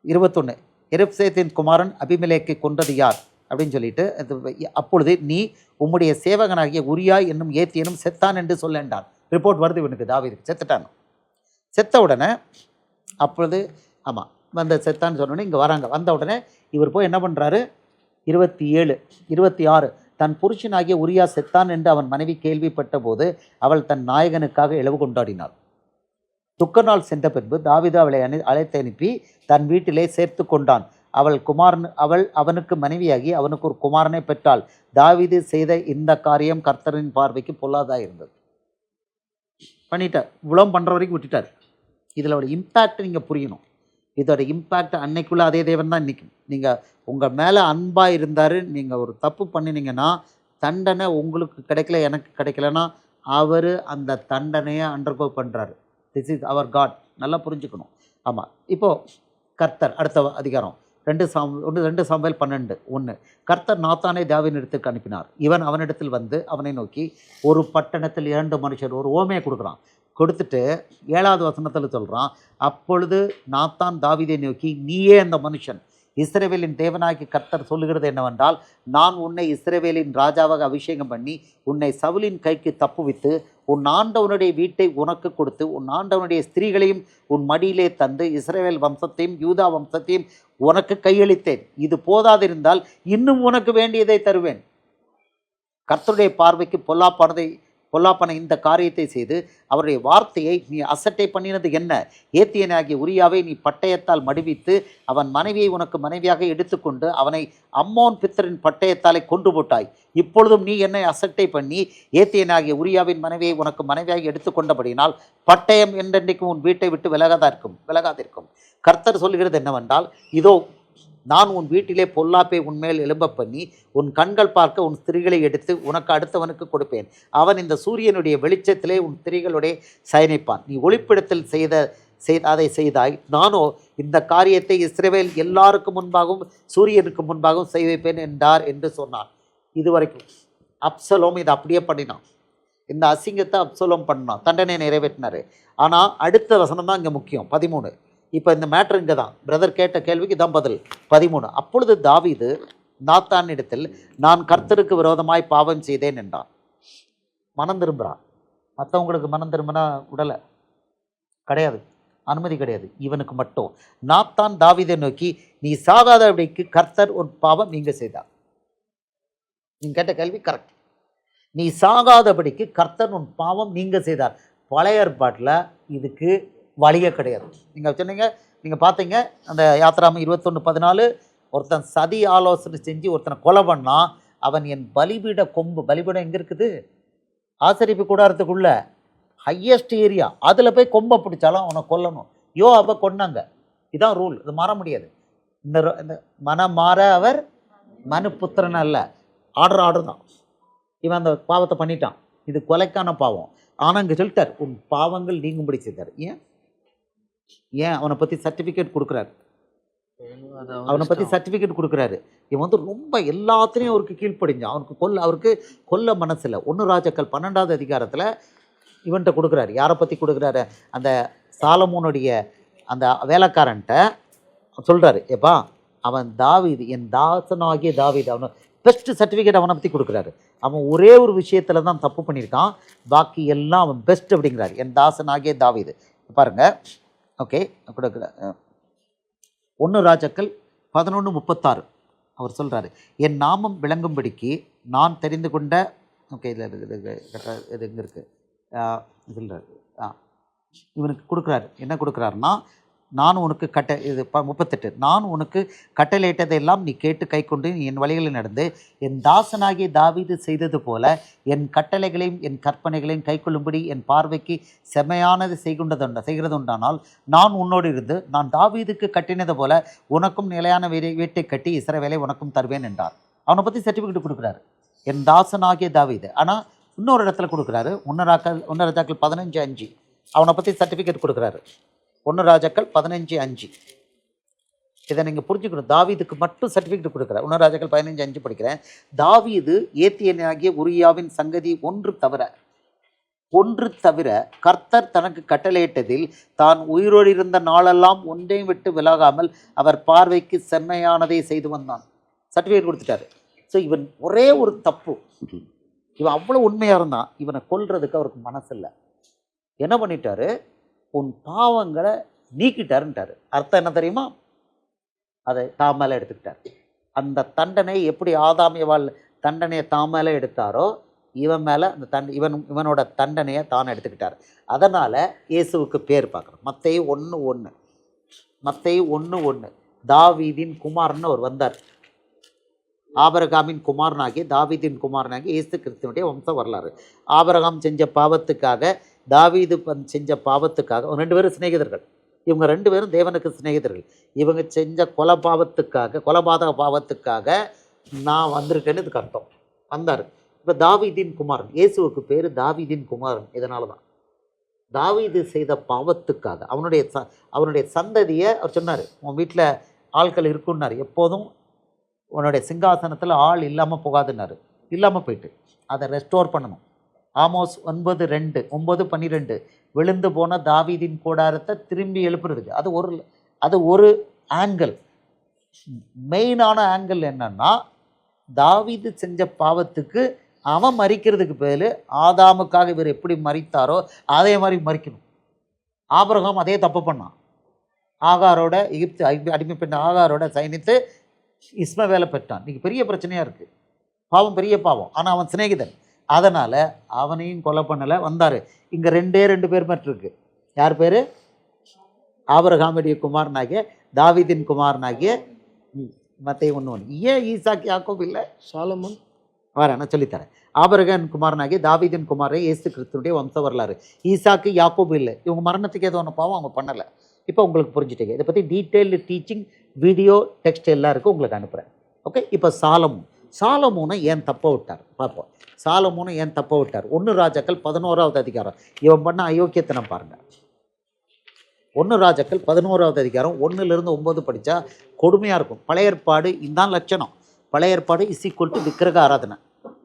21. எருப்சேத்தின் குமாரன் அபிமெலேக்கை கொன்றது யார் அப்படின்னு சொல்லிட்டு, அப்பொழுது நீ உம்முடைய சேவகனாகிய உரியா என்னும் ஏத்தியனும் செத்தான் என்று சொல்லண்டான். ரிப்போர்ட் வருது இவனுக்கு, தாவீதுக்கு செத்துட்டான். செத்த உடனே அப்பொழுது ஆமாம் செத்தான்னு சொன்னோடனே இங்கே வராங்க. வந்த உடனே இவர் போய் என்ன பண்ணுறாரு? 27, 26. தன் புருஷனாகிய உரியா செத்தான் என்று அவன் மனைவி கேள்விப்பட்ட போது அவள் தன் நாயகனுக்காக இழவு கொண்டாடினாள். துக்க நாள் சென்ற பின்பு தாவீது அவளை அழைத்து அனுப்பி தன் வீட்டிலே சேர்த்து கொண்டான். அவள் அவனுக்கு மனைவியாகி அவனுக்கு ஒரு குமாரனை பெற்றாள். தாவீது செய்த இந்த காரியம் கர்த்தரின் பார்வைக்கு பொல்லாதா இருந்தது. பண்ணிட்டார். இவ்வளோ பண்ணுற வரைக்கும் விட்டுட்டார். இதில் இம்பேக்ட் நீங்கள் புரியணும். இதோட இம்பேக்ட் அன்னைக்குள்ளே அதே தேவன் தான் இன்றைக்கும். நீங்கள் உங்கள் மேலே அன்பாக இருந்தார், நீங்கள் ஒரு தப்பு பண்ணினீங்கன்னா தண்டனை உங்களுக்கு கிடைக்கல, எனக்கு கிடைக்கலன்னா அவர் அந்த தண்டனையை அண்டர்கோ பண்ணுறாரு. This is our God. நல்லா புரிஞ்சுக்கணும். ஆமாம். இப்போது கர்த்தர் அடுத்த அதிகாரம் 2 சாமுவேல் 12:1. கர்த்தர் நாத்தானை தாவீதினிடத்திற்கு அனுப்பினார். இவன் அவனிடத்தில் வந்து அவனை நோக்கி, ஒரு பட்டணத்தில் 2 மனுஷர், ஒரு ஓமையை கொடுக்குறான். கொடுத்துட்டு 7வது வசனத்தில் சொல்கிறான், அப்பொழுது நாத்தான் தாவீதை நோக்கி, நீயே அந்த மனுஷன். இஸ்ரவேலின் தேவனாகிய கர்த்தர் சொல்லுகிறது என்னவென்றால், நான் உன்னை இஸ்ரவேலின் ராஜாவாக அபிஷேகம் பண்ணி உன்னை சவுலின் கைக்கு தப்புவித்து உன் ஆண்டவனுடைய வீட்டை உனக்கு கொடுத்து உன் ஆண்டவனுடைய ஸ்திரீகளையும் உன் மடியிலே தந்து இஸ்ரவேல் வம்சத்தையும் யூதா வம்சத்தையும் உனக்கு கையளித்தேன். இது போதாதிருந்தால் இன்னும் உனக்கு வேண்டியதை தருவேன். கர்த்தருடைய பார்வைக்கு பொல்லாப்பான இந்த காரியத்தை செய்து அவருடைய வார்த்தையை நீ அசட்டை பண்ணினது என்ன? ஏத்தியனாகிய உரியாவை நீ பட்டயத்தால் மடிவித்து அவன் மனைவியை உனக்கு மனைவியாக எடுத்துக்கொண்டு அவனை அம்மோன் பித்தரின் பட்டயத்தாலே கொண்டு போட்டாய். இப்பொழுதும் நீ என்னை அசட்டை பண்ணி ஏத்தியனாகிய உரியாவின் மனைவியை உனக்கு மனைவியாக எடுத்துக்கொண்டபடியினால் பட்டயம் என்றென்றைக்கும் உன் வீட்டை விட்டு விலகாதிருக்கும். கர்த்தர் சொல்கிறது என்னவென்றால், இதோ நான் உன் வீட்டிலே பொல்லாப்பை உன்மேல் எழும்ப பண்ணி உன் கண்கள் பார்க்க உன் ஸ்திரீகளை எடுத்து உனக்கு அடுத்தவனுக்கு கொடுப்பேன். அவன் இந்த சூரியனுடைய வெளிச்சத்திலே உன் ஸ்திரீகளுடைய சயனிப்பான். நீ ஒளிப்பிடத்தில் அதை செய்தாய். நானோ இந்த காரியத்தை இஸ்ரவேல் எல்லாருக்கும் முன்பாகவும் சூரியனுக்கு முன்பாகவும் செய்ய வைப்பேன் என்றார் என்று சொன்னான். இதுவரைக்கும் அப்சலோம் இதை அப்படியே பண்ணினான். இந்த அசிங்கத்தை அப்சலோம் பண்ணான், தண்டனை நிறைவேற்றினார். ஆனால் அடுத்த வசனம் தான் இங்கே முக்கியம். 13. இப்போ இந்த மேட்ரு இங்கே தான். பிரதர் கேட்ட கேள்விக்கு தான் பதில். 13. அப்பொழுது தாவீது நாத்தானிடத்தில், நான் கர்த்தருக்கு விரோதமாய் பாவம் செய்தேன் என்றான். மனம் திரும்புகிறான். மற்றவங்களுக்கு மனம் திரும்பினா உடலை கிடையாது, அனுமதி கிடையாது. இவனுக்கு மட்டும். நாத்தான் தாவீதை நோக்கி, நீ சாகாதபடிக்கு கர்த்தர் ஒரு பாவம் நீங்க செய்தார். நீங்கள் கேட்ட கேள்வி கரெக்ட். நீ சாகாதபடிக்கு கர்த்தர் உன் பாவம் நீங்க செய்தார். பழைய ஏற்பாட்டில் இதுக்கு வழியே கிடையாது. நீங்கள் சொன்னீங்க, நீங்கள் பார்த்தீங்க அந்த யாத்திராம 21:14, ஒருத்தன் சதி ஆலோசனை செஞ்சு ஒருத்தனை கொலை பண்ணா, அவன் என் பலிபீடம் எங்கே இருக்குது? ஆசரிப்பு கூடாரத்துக்குள்ள ஹையஸ்ட் ஏரியா, அதில் போய் கொம்பை பிடிச்சாலும் அவனை கொல்லணும். அப்போ கொன்னாங்க. இதுதான் ரூல். இது மாற முடியாது. இந்த மனம் மாற அவர் மனுபுத்திரன் அல்ல. ஆர்டர் தான். இவன் அந்த பாவத்தை பண்ணிட்டான். இது கொலைக்கான பாவம். ஆனால் இங்கே சொல்லிட்டார், உன் பாவங்கள் நீங்கும்படி செய்தார். ஏன் அவனை பற்றி சர்டிஃபிகேட் கொடுக்குறாரு. இவன் வந்து ரொம்ப எல்லாத்துலேயும் அவருக்கு கீழ்ப்படிஞ்சான். அவருக்கு கொல்ல மனசில் 1 ராஜாக்கள் 12வது அதிகாரத்தில் இவன்கிட்ட கொடுக்குறாரு. யாரை பற்றி கொடுக்குறாரு? அந்த சாலமோனுடைய அந்த வேலைக்காரன்ட்ட சொல்கிறாரு, ஏப்பா அவன் தாவீது, என் தாசனாகிய தாவீது, அவனை பெஸ்ட் சர்டிஃபிகேட் அவனை பற்றி கொடுக்குறாரு. அவன் ஒரே ஒரு விஷயத்தில் தான் தப்பு பண்ணியிருக்கான், பாக்கி எல்லாம் அவன் பெஸ்ட் அப்படிங்கிறாரு. என் தாசனாகிய தாவீது. பாருங்கள், ஓகே, கொடுக்குற 1 ராஜாக்கள் 11:36 அவர் சொல்கிறாரு, என் நாமம் விளங்கும்படிக்கு நான் தெரிந்து கொண்ட, ஓகே இதில் இது எங்கே இருக்குது சொல்கிறார். இவனுக்கு கொடுக்குறாரு. என்ன கொடுக்குறாருன்னா, நான் உனக்கு 38, நான் உனக்கு கட்டளையிட்டதையெல்லாம் நீ கேட்டு கை கொண்டு நீ என் வழிகளில் நடந்து என் தாசனாகிய தாவீது செய்தது போல என் கட்டளைகளையும் என் கற்பனைகளையும் கை கொள்ளும்படி என் பார்வைக்கு செமையானது செய்கிறது உண்டானால் நான் உன்னோடு இருந்து நான் தாவீதுக்கு கட்டினது போல உனக்கும் நிலையான வீட்டை கட்டி இஸ்ரவேலை உனக்கும் தருவேன் என்றார். அவனை பற்றி சர்டிஃபிகேட் கொடுக்குறாரு, என் தாசனாகிய தாவீது. ஆனால் இன்னொரு இடத்துல கொடுக்குறாரு, 1 ராஜாக்கள் 15:5 அவனை பற்றி சர்டிஃபிகேட் கொடுக்குறாரு. 1 ராஜாக்கள் 15:5. இதை நீங்கள் புரிஞ்சுக்கணும். தாவீதுக்கு மட்டும் சர்டிஃபிகேட் கொடுக்குறார். 1 ராஜாக்கள் 15:5 படிக்கிறேன். தாவீது ஏத்தியனாகிய உரியாவின் சங்கதி ஒன்று தவிர கர்த்தர் தனக்கு கட்டளையிட்டதில் தான் உயிரோடு இருந்த நாளெல்லாம் ஒன்றையும் விட்டு விலகாமல் அவர் பார்வைக்கு செம்மையானதை செய்து வந்தான். சர்டிஃபிகேட் கொடுத்துட்டாரு. ஸோ இவன் ஒரே ஒரு தப்பு, இவன் அவ்வளோ உண்மையாக இருந்தான். இவனை கொல்றதுக்கு அவருக்கு மனசில்லை. என்ன பண்ணிட்டாரு? உன் பாவங்களை நீக்கிட்டாருன்ட்டார். அர்த்தம் என்ன தெரியுமா? அதை தான் மேலே எடுத்துக்கிட்டார். அந்த தண்டனை எப்படி ஆதாமியவாள் தண்டனையை தான் மேலே எடுத்தாரோ இவன் மேலே அந்த இவனோட தண்டனையை தான் எடுத்துக்கிட்டார். அதனால் இயேசுவுக்கு பேர் பார்க்குறோம். மத்தேயு 1:1 தாவீதின் குமாரன்னு அவர் வந்தார். ஆபிரகாமின் குமாரனாகி தாவீதின் குமாரனாகி இயேசு கிறிஸ்துவனுடைய வம்ச வரலாறு. ஆபிரகாம் செஞ்ச பாவத்துக்காக, தாவீது செஞ்ச பாவத்துக்காக 2 பேரும் சிநேகிதர்கள். இவங்க 2 பேரும் தேவனுக்கு சிநேகிதர்கள். இவங்க செஞ்ச கொலபாதக பாவத்துக்காக நான் வந்திருக்கேன்னு இதுக்கு அர்த்தம். வந்தார். இப்போ தாவீதின் குமாரன், இயேசுவுக்கு பேர் தாவீதின் குமாரன். இதனால தான் தாவீது செய்த பாவத்துக்காக அவனுடைய சந்ததியை அவர் சொன்னார், உன் வீட்டில் ஆட்கள் இருக்குன்னாரு, எப்போதும் உன்னுடைய சிங்காசனத்தில் ஆள் இல்லாமல் போகாதுன்னாரு. இல்லாமல் போயிட்டு அதை ரெஸ்டோர் பண்ணணும். ஆமோஸ் 9:2 9:12 விழுந்து போன தாவீதின் கூடாரத்தை திரும்பி எழுப்புறதுக்கு அது ஒரு ஆங்கிள். மெயினான ஆங்கிள் என்னன்னா, தாவீது செஞ்ச பாவத்துக்கு அவன் மறிக்கிறதுக்கு பேர் ஆதாமுக்காக இவர் எப்படி மறித்தாரோ அதே மாதிரி மறிக்கணும். ஆபிரகாம் அதே தப்பு பண்ணான். ஆகாரோட எகிப்து அடிமை பெண் ஆகாரோட சயனித்து இஸ்மவேலை பெற்றான். இன்னைக்கு பெரிய பிரச்சனையாக இருக்குது. பாவம் பெரிய பாவம். ஆனால் அவன் சிநேகிதன், அதனால் அவனையும் கொலை பண்ணலை. வந்தார். இங்கே 2 பேர் மட்டும் இருக்கு. யார் பேர்? ஆபிரகாமுடைய குமாரனாகிய தாவீதின் குமாரனாகிய மத்தேயு 1:1. ஏன் ஈசாக்கு யாக்கோபு இல்லை? சாலமோன் நான் சொல்லித்தரேன். ஆபிரகாம் குமாரனாகிய தாவீதின் குமாரே இயேசு கிறிஸ்துனுடைய வம்ச வரலாறு. ஈசாக்கு யாக்கோபு இல்லை. இவங்க மரணத்துக்கு ஏதோ ஒன்று பாவம் அவங்க பண்ணலை. இப்போ உங்களுக்கு புரிஞ்சுட்டீங்க. இதை பற்றி டீட்டெயில்டு டீச்சிங் வீடியோ டெக்ஸ்ட் எல்லாருக்கும் உங்களுக்கு அனுப்புகிறேன். ஓகே. இப்போ சாலமோனை ஏன் தப்ப விட்டார் பார்ப்போம். சாலமோனை ஏன் தப்ப விட்டார்? 1 ராஜாக்கள் 11வது அதிகாரம். இவன் பண்ண அயோக்கியத்தனம் பாருங்கள். 1 ராஜாக்கள் 11வது அதிகாரம் 1-9 படித்தா கொடுமையாக இருக்கும். பழைய ஏற்பாடு இதான் லட்சணம். பழைய ஏற்பாடு = விக்கிரக ஆராதனை.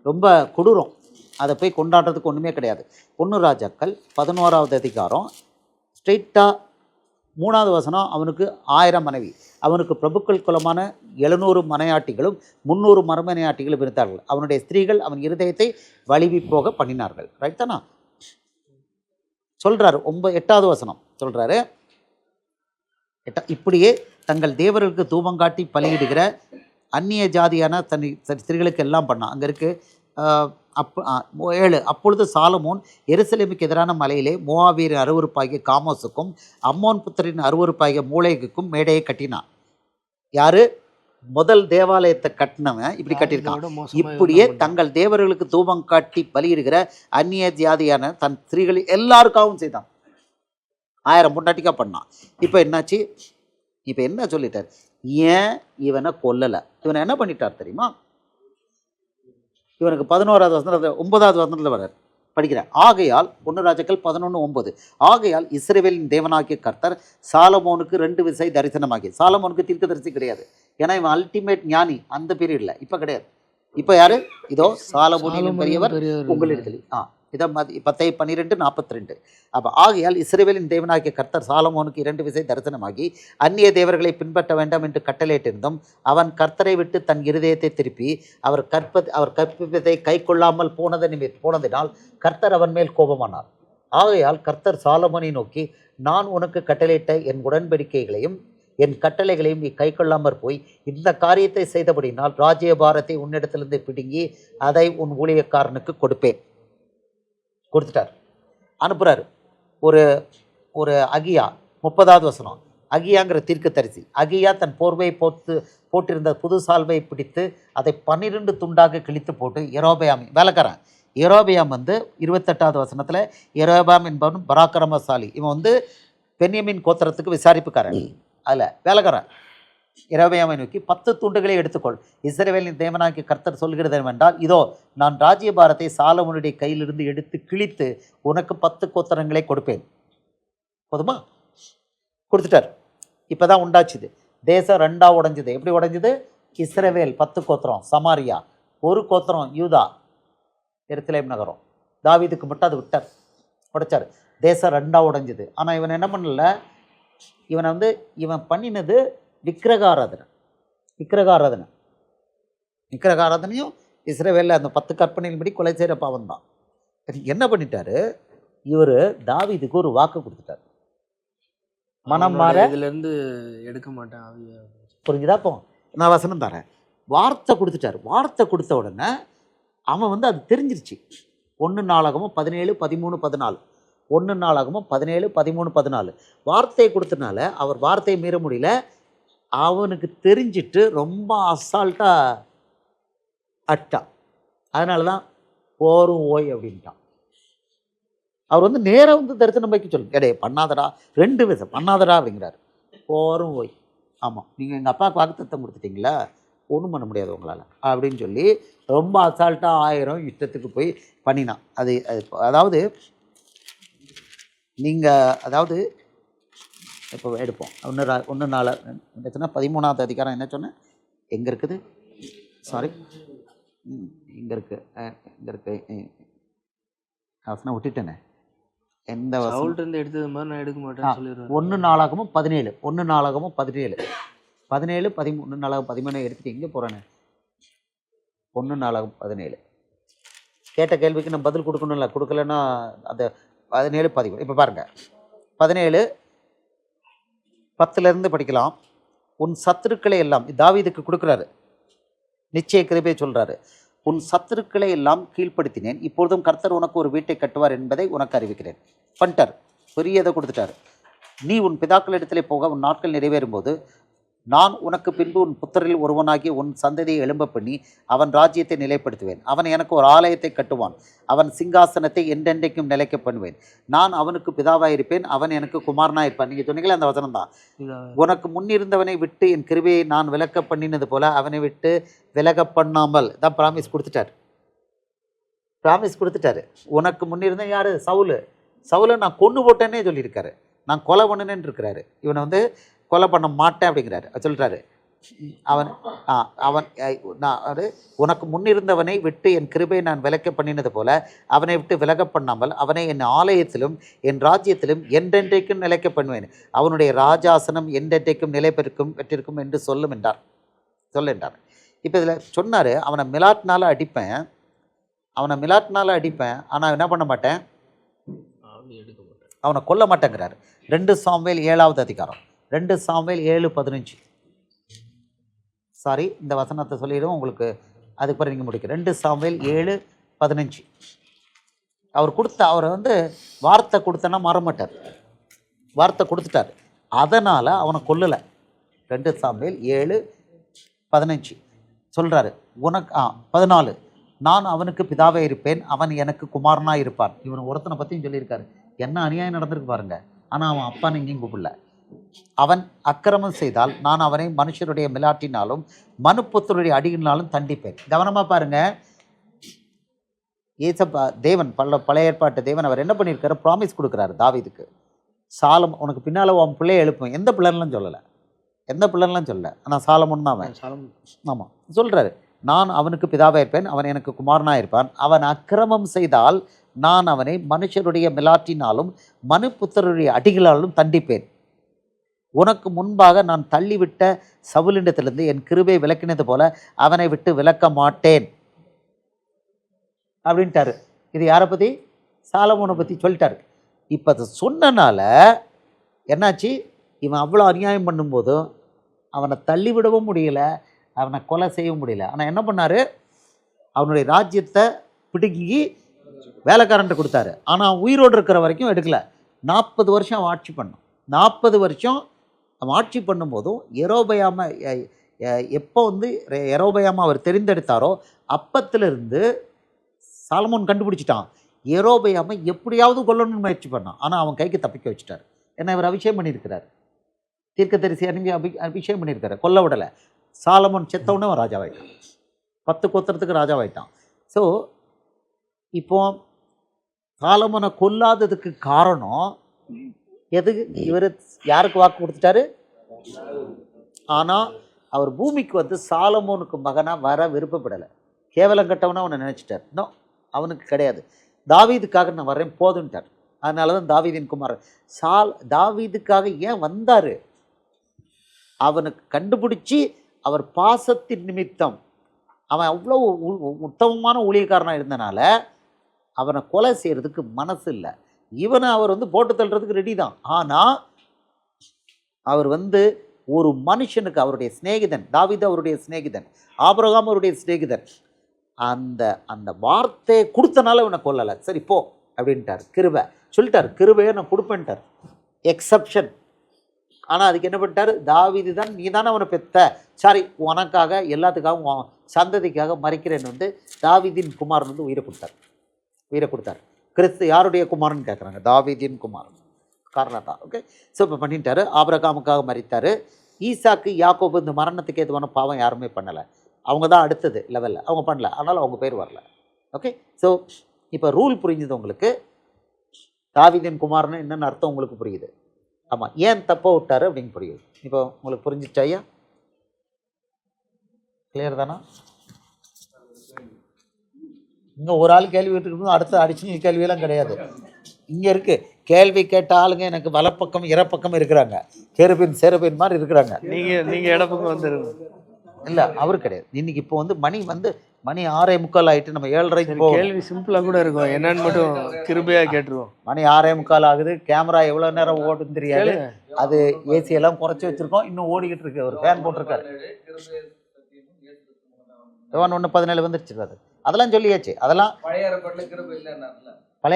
ரொம்ப கொடூரம். அதை போய் கொண்டாடுறதுக்கு ஒன்றுமே கிடையாது. 1 ராஜாக்கள் 11வது அதிகாரம் ஸ்ட்ரெயிட்டாக 3வது வசனம். அவனுக்கு 1000 மனைவி, அவனுக்கு பிரபுக்கள் குலமான 700 மனையாட்டிகளும் 300 மறுமனையாட்டிகளும் இருந்தார்கள். அவனுடைய ஸ்திரீகள் அவன் இருதயத்தை வலிவி போக பண்ணினார்கள். ரைட் தானா? சொல்கிறாரு. 8வது வசனம் சொல்கிறாரு, இப்படியே தங்கள் தேவர்களுக்கு தூபங்காட்டி பலியிடுகிற அந்நிய ஜாதியான ஸ்திரீகளுக்கு எல்லாம் பண்ணான். அங்கே இருக்குது 7. அப்பொழுது சாலமோன் எருசலேமுக்கு எதிரான மலையிலே மோவாபியரின் அருவருப்பாகிய காமோசுக்கும் அம்மோன் புத்திரின் அருவருப்பாகிய மூலேகுக்கும் மேடையை கட்டினான். யாரு? முதல் தேவாலயத்தை கட்டினவன் இப்படி கட்டியிருக்கான். இப்படியே தங்கள் தேவர்களுக்கு தூபம் காட்டி பலியிடுகிற அந்நிய ஜாதியான தன் ஸ்திரீகள் எல்லாருக்காகவும் செய்தான். 1000 பொண்டாட்டிக்கா பண்ணான். இப்போ என்னாச்சு? இப்போ என்ன சொல்லிட்டார்? ஏன் இவனை கொல்லலை? இவனை என்ன பண்ணிட்டார் தெரியுமா? இவனுக்கு 11வது வசனத்தில் 9வது வசனத்தில் வர்றார். படிக்கிறேன். ஆகையால் 1 ராஜாக்கள் 11:9 ஆகையால் இஸ்ரவேலின் தேவனாகிய கர்த்தர் சாலமோனுக்கு 2 விசை தரிசனமாகி. சாலமோனுக்கு தீர்க்கதரிசி கிடையாது. ஏன்னா இவன் அல்டிமேட் ஞானி. அந்த பீரியடில் இப்போ கிடையாது. இப்போ யாரு? இதோ சாலமோனிலும் பெரியவர் உங்களிடத்தில். இதை 10:12-42. அப்போ ஆகையால் இஸ்ரவேலின் தேவனாகிய கர்த்தர் சாலமோனுக்கு 2 விசை தரிசனமாகி அந்நிய தேவர்களை பின்பற்ற வேண்டாம் என்று கட்டளையிட்டிருந்தும் அவன் கர்த்தரை விட்டு தன் இருதயத்தை திருப்பி அவர் கற்பிப்பதை கை கொள்ளாமல் போனதினால் கர்த்தர் அவன் மேல் கோபமானார். ஆகையால் கர்த்தர் சாலமோனை நோக்கி, நான் உனக்கு கட்டளையிட்ட என் உடன்படிக்கைகளையும் என் கட்டளைகளையும் நீ கை கொள்ளாமற் போய் இந்த காரியத்தை செய்தபடினால் ராஜ்யபாரத்தை உன்னிடத்திலிருந்து பிடுங்கி அதை உன் ஊழியக்காரனுக்கு கொடுத்துட்டார். அனுப்புகிறார். ஒரு அகியா 30வது வசனம். அகியாங்கிற தீர்க்கதரிசி. அகியா தன் போர்வையை போட்டிருந்த புது சால்வை பிடித்து அதை 12 துண்டாக கிழித்து போட்டு யெரொபெயாம் வேலைக்காரன். யெரொபெயாம் 28வது வசனத்தில் யெரொபெயாம் என்பவன் பராக்கிரமசாலி. இவன் பென்யமீன் கோத்திரத்துக்கு விசாரிப்புக்காரன். அதில் வேலைக்காரன். யெரொபெயாமை நோக்கி 10 துண்டுகளை எடுத்துக்கொள். இஸ்ரவேலின் தேவனாகிய கர்த்தர் சொல்கிறது என்னவென்றால், இதோ நான் ராஜ்யபாரத்தை சாலமோனுடைய கையிலிருந்து எடுத்து கிழித்து உனக்கு 10 கோத்திரங்களை கொடுப்பேன். போதுமா? கொடுத்துட்டார். இப்போ தான் உண்டாச்சுது. தேசம் 2ஆ உடைஞ்சுது. எப்படி உடைஞ்சுது? இஸ்ரவேல் 10 கோத்திரம், சமாரியா 1 கோத்திரம், யூதா எருசலேம் நகரம். தாவீதுக்கு மட்டும் அது விட்டார், உடைச்சார். தேசம் 2ஆ உடைஞ்சுது. ஆனால் இவன் என்ன பண்ணல? இவன் பண்ணினது விக்கிரக ஆராதனையும் இஸ்ரவேலில் அந்த 10 கற்பனையின்படி கொலை செய்கிற பாவம் தான். என்ன பண்ணிட்டாரு? இவர் தாவீதுக்கு ஒரு வாக்கு கொடுத்துட்டார். மனம் மாற இதிலிருந்து எடுக்க மாட்டேன். புரிஞ்சுதா? இப்போ நான் வசனம் தரேன். வார்த்தை கொடுத்துட்டார். வார்த்தை கொடுத்த உடனே அவன் அது தெரிஞ்சிருச்சு. 1 நாளாகமும் 17, 13, 14 1 நாளாகமும் 17, 13, 14 வார்த்தையை கொடுத்தனால அவர் வார்த்தையை மீற முடியல. அவனுக்கு தெரிஞ்சிட்டு ரொம்ப அசால்ட்டாக அட்டான். அதனால தான் போரும் ஓய் அப்படின்ட்டான். அவர் நேராக தரிசனம் வைக்க சொல்லுங்க. எடே பண்ணாதடா, 2 விஷம் பண்ணாதடா அப்படிங்கிறார். போரும் ஓய். ஆமாம், நீங்கள் எங்கள் அப்பாவுக்கு வாக்குத்தத்தம் கொடுத்துட்டீங்களா, ஒன்றும் பண்ண முடியாது உங்களால் அப்படின்னு சொல்லி ரொம்ப அசால்ட்டாக 1000 இஷ்டத்துக்கு போய் பண்ணினான். அது அதாவது நீங்கள் அதாவது இப்போ எடுப்போம் 1:4 என்ன 13வது அதிகாரம் என்ன சொன்னேன், எங்கே இருக்குது, சாரி இங்கே இருக்குது வசனம் விட்டுட்டேனே, எந்த சவுல்ட்டு எடுத்தது மாதிரி நான் எடுக்க மாட்டேன்னு சொல்லிடுவேன். 1:17 1:17 17 13 4 13 எடுத்துட்டு எங்கே போகிறேன்னு 1:17 கேட்ட கேள்விக்கு நம்ம பதில் கொடுக்கணும்ல, கொடுக்கலன்னா அந்த 17 13 இப்போ பாருங்கள் 17 10லேருந்து படிக்கலாம். உன் சத்துருக்களை எல்லாம் தாவீதுக்கு கொடுக்குறாரு, நிச்சய கிருபை சொல்கிறாரு. உன் சத்துருக்களை எல்லாம் கீழ்ப்படுத்தினேன், இப்பொழுதும் கர்த்தர் உனக்கு ஒரு வீட்டை கட்டுவார் என்பதை உனக்கு அறிவிக்கிறேன். பண்ணிட்டார், பெரியதை கொடுத்துட்டார். நீ உன் பிதாக்களிடத்திலே போக உன் நாட்கள் நிறைவேறும் போது நான் உனக்கு பின்பு உன் புத்தரில் ஒருவனாகி உன் சந்ததியை எழும்ப பண்ணி அவன் ராஜ்யத்தை நிலைப்படுத்துவேன். அவன் எனக்கு ஒரு ஆலயத்தை கட்டுவான், அவன் சிங்காசனத்தை என்றென்றைக்கும் நிலைக்க பண்ணுவேன். நான் அவனுக்கு பிதாவாக இருப்பேன், அவன் எனக்கு குமாரனாக இருப்பான். நீங்கள் சொன்னீங்களே அந்த வசனம் தான். உனக்கு முன்னிருந்தவனை விட்டு என் கிருபையை நான் விலக்க பண்ணினது போல அவனை விட்டு விலக பண்ணாமல் தான் ப்ராமிஸ் கொடுத்துட்டாரு. உனக்கு முன்னிருந்த யார்? சவுலை நான் கொன்று போட்டேன்னே சொல்லியிருக்காரு, நான் கொலை பண்ணினேன்னு இருக்கிறாரு. இவனை கொலை பண்ண மாட்டேன் அப்படிங்கிறாரு, சொல்கிறாரு. உனக்கு முன்னிருந்தவனை விட்டு என் கிருபையை நான் விலக்க பண்ணினது போல அவனை விட்டு விலக பண்ணாமல் அவனை என் ஆலயத்திலும் என் ராஜ்யத்திலும் என்றென்றைக்கும் நிலைக்க பண்ணுவேன். அவனுடைய ராஜாசனம் என்றென்றைக்கும் நிலை பெற்றிருக்கும் என்று சொல்லுன்றார். இப்போ இதில் சொன்னார், அவனை மிலாட்னால அடிப்பேன், ஆனால் என்ன பண்ண மாட்டேன், அவனை கொல்ல மாட்டேங்கிறார். 2 சாமுவேல் 7வது அதிகாரம் 2 சாமுவேல் 7:15. சாரி, இந்த வசனத்தை சொல்லிடுவோம் உங்களுக்கு, அதுக்கு பிறகு நீங்கள் முடிக்க. 2 சாமுவேல் 7:15. அவர் வார்த்தை கொடுத்தனா மாறமாட்டார், வார்த்தை கொடுத்துட்டார், அதனால் அவனை கொல்லலை. 2 சாமுவேல் 7:15 சொல்கிறாரு. 14 நான் அவனுக்கு பிதாவே இருப்பேன், அவன் எனக்கு குமாரனாக இருப்பான். இவன் ஒருத்தனை பற்றியும் சொல்லியிருக்காரு. என்ன அநியாயம் நடந்திருக்கு பாருங்க. ஆனால் அவன் அப்பான்னு எங்கேயும் கூப்பிடல. அவன் அக்கிரமம் செய்தால் நான் அவனை மனுஷருடைய மிலாட்டினாலும் மனுப்புத்தருடைய அடியினாலும் தண்டிப்பேன். கவனமாக பாருங்க, ஏசப்பா தேவன் பழைய ஏற்பாட்டு தேவன் அவர் என்ன பண்ணியிருக்காரு, ப்ராமிஸ் கொடுக்குறாரு தாவீதுக்கு. உனக்கு பின்னால் உன் பிள்ளையை எழுப்பும். எந்த பிள்ளைலாம் சொல்லலை, ஆனால் சாலமோன் தான் அவன். ஆமாம் சொல்கிறாரு, நான் அவனுக்கு பிதாவாக இருப்பேன், அவன் எனக்கு குமாரனாக இருப்பான். அவன் அக்கிரமம் செய்தால் நான் அவனை மனுஷருடைய மிலாட்டினாலும் மனுப்புத்தருடைய அடிகளாலும் தண்டிப்பேன். உனக்கு முன்பாக நான் தள்ளிவிட்ட சவுலிடத்திலிருந்து என் கிருபை விலக்கினது போல அவனை விட்டு விலக்க மாட்டேன் அப்படின்ட்டாரு. இது யாரை பற்றி? சாலமோனை பற்றி சொல்லிட்டாரு. இப்போ அதை சொன்னனால என்னாச்சு, இவன் அவ்வளோ அநியாயம் பண்ணும்போதும் அவனை தள்ளிவிடவும் முடியல, அவனை கொலை செய்யவும் முடியல. ஆனால் என்ன பண்ணார், அவனுடைய ராஜ்யத்தை பிடுங்கி வேலைக்காரன்ட்டு கொடுத்தாரு. ஆனால் உயிரோடு இருக்கிற வரைக்கும் எடுக்கல. 40 வருஷம் அவன் ஆட்சி பண்ணான். 40 வருஷம் அவன் ஆட்சி பண்ணும்போதும் எரோபயாம எப்போ எரோபயாம அவர் தெரிந்தெடுத்தாரோ அப்பத்திலிருந்து சாலமோன் கண்டுபிடிச்சிட்டான், எரோபயாம எப்படியாவது கொல்லணும்னு முயற்சி பண்ணான். ஆனால் அவன் கைக்கு தப்பிக்க வச்சுட்டார். ஏன்னா இவர் அபிஷேகம் பண்ணியிருக்கிறார், தீர்க்கதரிசி அறிஞ்சு அபிஷேகம் பண்ணியிருக்காரு, கொல்ல விடலை. சாலமோன் செத்தவுடனே அவன் ராஜாவாயிட்டான், 10 கோத்திரத்துக்கு ராஜாவாயிட்டான். ஸோ இப்போ சாலமோனை கொல்லாததுக்கு காரணம் எது? இவர் யாருக்கு வாக்கு கொடுத்துட்டாரு? ஆனால் அவர் பூமிக்கு சாலமோனுக்கு மகனாக வர விருப்பப்படலை. கேவலம் கட்டவனா அவனை நினச்சிட்டார். இன்னும் அவனுக்கு கிடையாது, தாவீதுக்காக நான் வர்றேன் போதுன்ட்டார். அதனால தான் தாவீதின் குமாரன். தாவீதுக்காக ஏன் வந்தார்? அவனுக்கு கண்டுபிடிச்சி அவர் பாசத்தின் நிமித்தம் அவன் அவ்வளோ உத்தமமான ஊழியக்காரனாக இருந்தனால அவனை கொலை செய்கிறதுக்கு மனசு இல்லை. இவனை அவர் போட்டு தள்ளுறதுக்கு ரெடி தான். ஆனால் அவர் ஒரு மனுஷனுக்கு, அவருடைய சிநேகிதன் தாவீது, அவருடைய சிநேகிதன் ஆபிரகாம், அவருடைய சிநேகிதன், அந்த வார்த்தையை கொடுத்தனால இவனை கொல்லலை. சரி போ அப்படின்ட்டார். கிருபை சொல்லிட்டார், கிருபையை நான் கொடுப்பேன்ட்டார், எக்ஸப்ஷன். ஆனால் அதுக்கு என்ன பண்ணிட்டார், தாவீது தான், நீ தானே அவனை பெத்த, சாரி உனக்காக எல்லாத்துக்காகவும் சந்ததிக்காக மறைக்கிறேன்னு தாவீதின் குமாரன் உயிரை கொடுத்தார். கிறிஸ்து யாருடைய குமாரன் கேட்குறாங்க, தாவீதின் குமாரன், காரணம் தான். ஓகே, ஸோ இப்போ பண்ணிட்டாரு. ஆபிரகாமுக்காக மறித்தார். ஈசாக்கு யாக்கோபு இந்த மரணத்துக்கு ஏதுவான பாவம் யாருமே பண்ணலை. அவங்க தான் அடுத்தது லெவலில், அவங்க பண்ணல, அதனால் அவங்க பேர் வரல. ஓகே, ஸோ இப்போ ரூல் புரிஞ்சுது உங்களுக்கு. தாவீதின் குமாரன்னு என்னென்னு அர்த்தம் உங்களுக்கு புரியுது. ஆமாம், ஏன் தப்ப விட்டாரு அப்படின்னு புரியுது. இப்போ உங்களுக்கு புரிஞ்சிச்சா ஐயா? கிளியர் தானா? இங்கே ஒரு ஆள் கேள்வி கேட்டுருக்கணும், அடுத்த அடிஷனல் கேள்வியெல்லாம் கிடையாது. இங்கே இருக்குது கேள்வி கேட்ட ஆளுங்க எனக்கு வலப்பக்கம் இடப்பக்கம் இருக்கிறாங்க, கேருபின் சேரபின் மாதிரி இருக்கிறாங்க. நீங்கள் இடப்பக்கம் வந்துடுங்க. இல்லை, அவரு கிடையாது. இன்னைக்கு இப்போ வந்து மணி 6:45 ஆகிட்டு, நம்ம 7:30 போகும். கேள்வி சிம்பிளாக கூட இருக்கும், என்னன்னு மட்டும் கிருபையாக கேட்டுருவோம். மணி 6:45 ஆகுது, கேமரா எவ்வளோ நேரம் ஓடுன்னு தெரியாது, அது ஏசி எல்லாம் குறைச்சி வச்சிருக்கோம், இன்னும் ஓடிக்கிட்டு இருக்கு. ஒரு ஃபேன் போட்டிருக்காரு. யோவான் 1:17 வந்துருச்சு. அது அதெல்லாம் சொல்லியாச்சு. அதெல்லாம் பழைய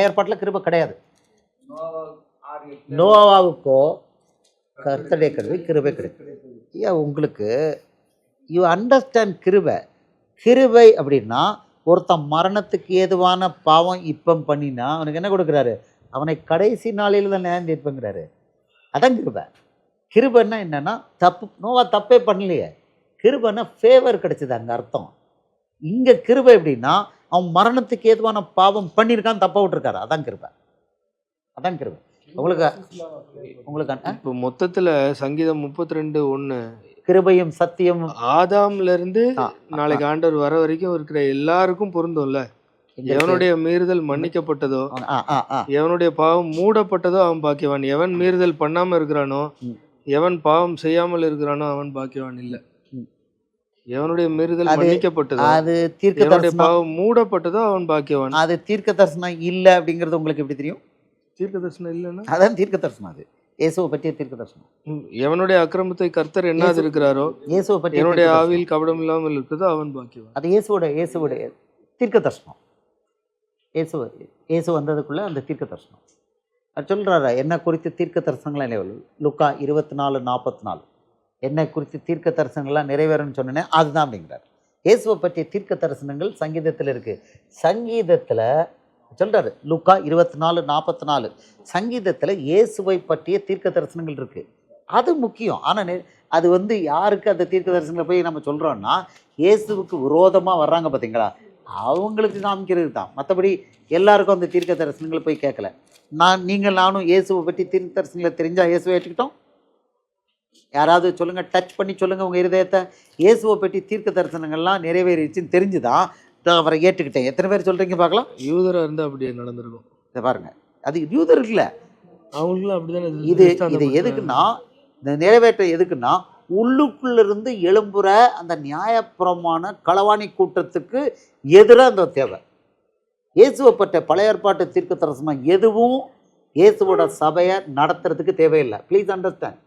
ஏற்பாட்டில் கிருபை கிடையாது. நோவாவுக்கோ கர்த்தருடைய கிருபை கிடையாது. ஏன் உங்களுக்கு யூ அண்டர்ஸ்டாண்ட் கிருபை அப்படின்னா ஒருத்தன் மரணத்துக்கு ஏதுவான பாவம் இப்போ பண்ணினா அவனுக்கு என்ன கொடுக்குறாரு? அவனை கடைசி நாளில் தான் நியாயம் தீர்ப்புங்கிறாரு. அதான் கிருபைன்னா என்னன்னா நோவா தப்பே பண்ணலையே, கிருபைன்னா ஃபேவர் கிடைச்சது அங்கே அர்த்தம். இங்கே கிருபை எப்படின்னா அவன் மரணத்துக்கு ஏதுவான பாவம் பண்ணியிருக்கான், தப்ப விட்டுருக்காரு. அதான் கிருபை. உங்களுக்கு இப்போ மொத்தத்தில் சங்கீதம் 32:1 கிருபையும் சத்தியமும் ஆதாம்ல இருந்து நாளைக்கு ஆண்டவர் வர வரைக்கும் இருக்கிற எல்லாருக்கும் பொருந்தும்ல. எவனுடைய மீறுதல் மன்னிக்கப்பட்டதோ, எவனுடைய பாவம் மூடப்பட்டதோ அவன் பாக்கியவான். எவன் மீறுதல் பண்ணாம இருக்கிறானோ, எவன் பாவம் செய்யாமல் இருக்கிறானோ அவன் பாக்கியவான் இல்ல. எவனுடைய மீறுதல் மன்னிக்கப்பட்டதோ, அது தீர்க்க பாவம் மூடப்பட்டதோ அவன் பாக்கியவான். அது தீர்க்க தரிசனம் இல்லை அப்படிங்கிறது உங்களுக்கு எப்படி தெரியும்? தீர்க்க தரிசனம் இல்லைன்னா அதான் தீர்க்க தரிசனம். அது இயேசுவை பற்றிய தீர்க்க தரிசனம். எவனுடைய அக்கிரமத்தை கர்த்தர் என்னாது இருக்கிறாரோ, இயேசுவை பற்றி என்னுடைய ஆவியில் கபடம் இல்லாமல் இருக்கிறதோ அவன் பாக்கியவான். அது இயேசுவோட தீர்க்க தரிசனம். இயேசு வந்ததுக்குள்ள அந்த தீர்க்க தரிசனம் அது சொல்றாரு. என்ன குறித்து தீர்க்க தரிசனங்கள்லாம் நிறைவேறும். லூக்கா 24:44 என்ன குறித்து தீர்க்க தரிசனங்கள்லாம் நிறைவேறும்னு சொன்னேன், அதுதான் அப்படிங்கிறார். இயேசுவை பற்றிய தீர்க்க தரிசனங்கள் சங்கீதத்தில் இருக்கு. சங்கீதத்தில் சொல்றாரு லூக்கா 24:44 சங்கீதத்தில் இயேசுவை பற்றிய தீர்க்க தரிசனங்கள் இருக்கு. அது முக்கியம். ஆனால் அது வந்து யாருக்கு அந்த தீர்க்க தரிசனங்களை போய் நம்ம சொல்றோம்னா, இயேசுவுக்கு விரோதமாக வர்றாங்க பார்த்தீங்களா, அவங்களுக்கு காமிக்கிறது தான். மற்றபடி எல்லாருக்கும் அந்த தீர்க்க தரிசனங்களை போய் கேட்கல. நானும் இயேசுவை பற்றி தீர்க்க தரிசனங்களை தெரிஞ்சால் இயேசுவை ஏற்றுக்கிட்டோம். யாராவது சொல்லுங்கள், டச் பண்ணி சொல்லுங்கள் உங்கள் இருதயத்தை. இயேசுவை பற்றி தீர்க்க தரிசனங்கள்லாம் நிறைவேறிச்சுன்னு தெரிஞ்சுதான் அவரை ஏற்றுக்கிட்டேன். எத்தனை பேர் சொல்கிறீங்க பார்க்கலாம்? யூதராக இருந்தால் அப்படியே நடந்திருக்கும். இதை பாருங்க, அது யூதர் இல்லை, அவங்களும் அப்படிதானே. இது எதுக்குன்னா, இந்த நிறைவேற்ற எதுக்குன்னா, உள்ளுக்குள்ளிருந்து எழும்புற அந்த நியாயப்பிரமான களவாணி கூட்டத்துக்கு எதிராக அந்த தேவை. இயேசுவை பற்ற பழைய ஏற்பாட்டு தீர்க்க தரிசனம் எதுவும் இயேசுவோட சபையை நடத்துறதுக்கு தேவையில்லை. Please understand.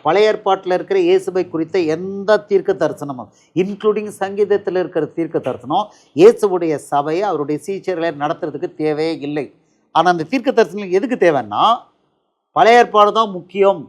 பழைய ஏற்பாட்டில் இருக்கிற இயேசுவை குறித்த எந்த தீர்க்க தரிசனமும், இன்க்ளூடிங் சங்கீதத்தில் இருக்கிற தீர்க்க தரிசனம், இயேசுவுடைய சபையை அவருடைய சீச்சர்களை நடத்துறதுக்கு தேவையே இல்லை. ஆனால் அந்த தீர்க்க தரிசனம் எதுக்கு தேவைன்னா, பழைய ஏற்பாடு தான் முக்கியம்,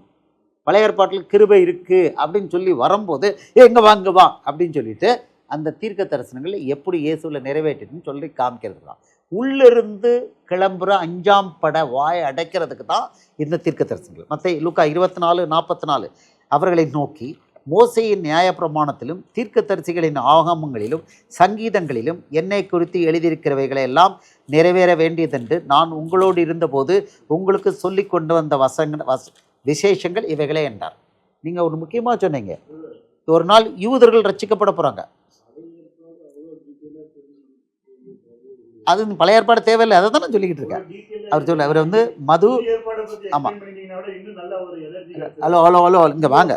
பழைய ஏற்பாட்டில் கிருபை இருக்குது அப்படின்னு சொல்லி வரும்போது எங்கே வாங்க வா அப்படின்னு சொல்லிட்டு அந்த தீர்க்க தரிசனங்கள் எப்படி இயேசுவில் நிறைவேற்றுன்னு சொல்லி காமிக்கிறது தான். உள்ளிருந்து கிளம்புற 5ஆம் பட வாயை அடைக்கிறதுக்கு தான் இந்த தீர்க்க தரிசனங்கள். மற்ற லூக்கா 24:44 அவர்களை நோக்கி, மோசேயின் நியாயப்பிரமாணத்திலும் தீர்க்க தரிசிகளின் ஆகமங்களிலும் சங்கீதங்களிலும் என்னை குறித்து எழுதியிருக்கிறவைகளை எல்லாம் நிறைவேற வேண்டியதென்று நான் உங்களோடு இருந்தபோது உங்களுக்கு சொல்லி கொண்டு வந்த விசேஷங்கள் இவைகளே என்றார். நீங்கள் ஒரு முக்கியமாக சொன்னீங்க, ஒரு நாள் யூதர்கள் ரட்சிக்கப்பட போகிறாங்க. அது பழைய ஏற்பாடு தேவையில்லை, அதை தான் நான் சொல்லிக்கிட்டு இருக்கேன். அவர் வந்து மது, ஆமாம், ஹலோ இங்கே வாங்க,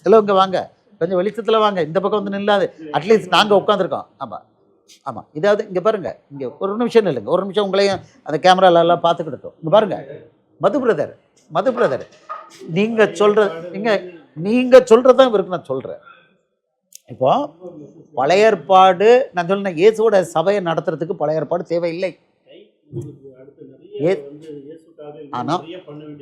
இங்கே வாங்க, கொஞ்சம் வெளிச்சத்தில் வாங்க, இந்த பக்கம் வந்து நில்லாது, அட்லீஸ்ட் நாங்கள் உட்காந்துருக்கோம். ஆமாம் இதாவது இங்கே பாருங்கள், இங்கே ஒரு நிமிஷம் இல்லைங்க, ஒரு நிமிஷம் உங்களையும் அந்த கேமராலெல்லாம் பார்த்துக்கிட்டோம். இங்கே பாருங்கள், மது பிரதர் நீங்கள் சொல்கிறதான் இவருக்கு நான் சொல்கிறேன். இப்போ பழைய ஏற்பாடு நான் சொன்னேன், இயேசுவோட சபையை நடத்துறதுக்கு பழைய ஏற்பாடு தேவையில்லை. ஆனால்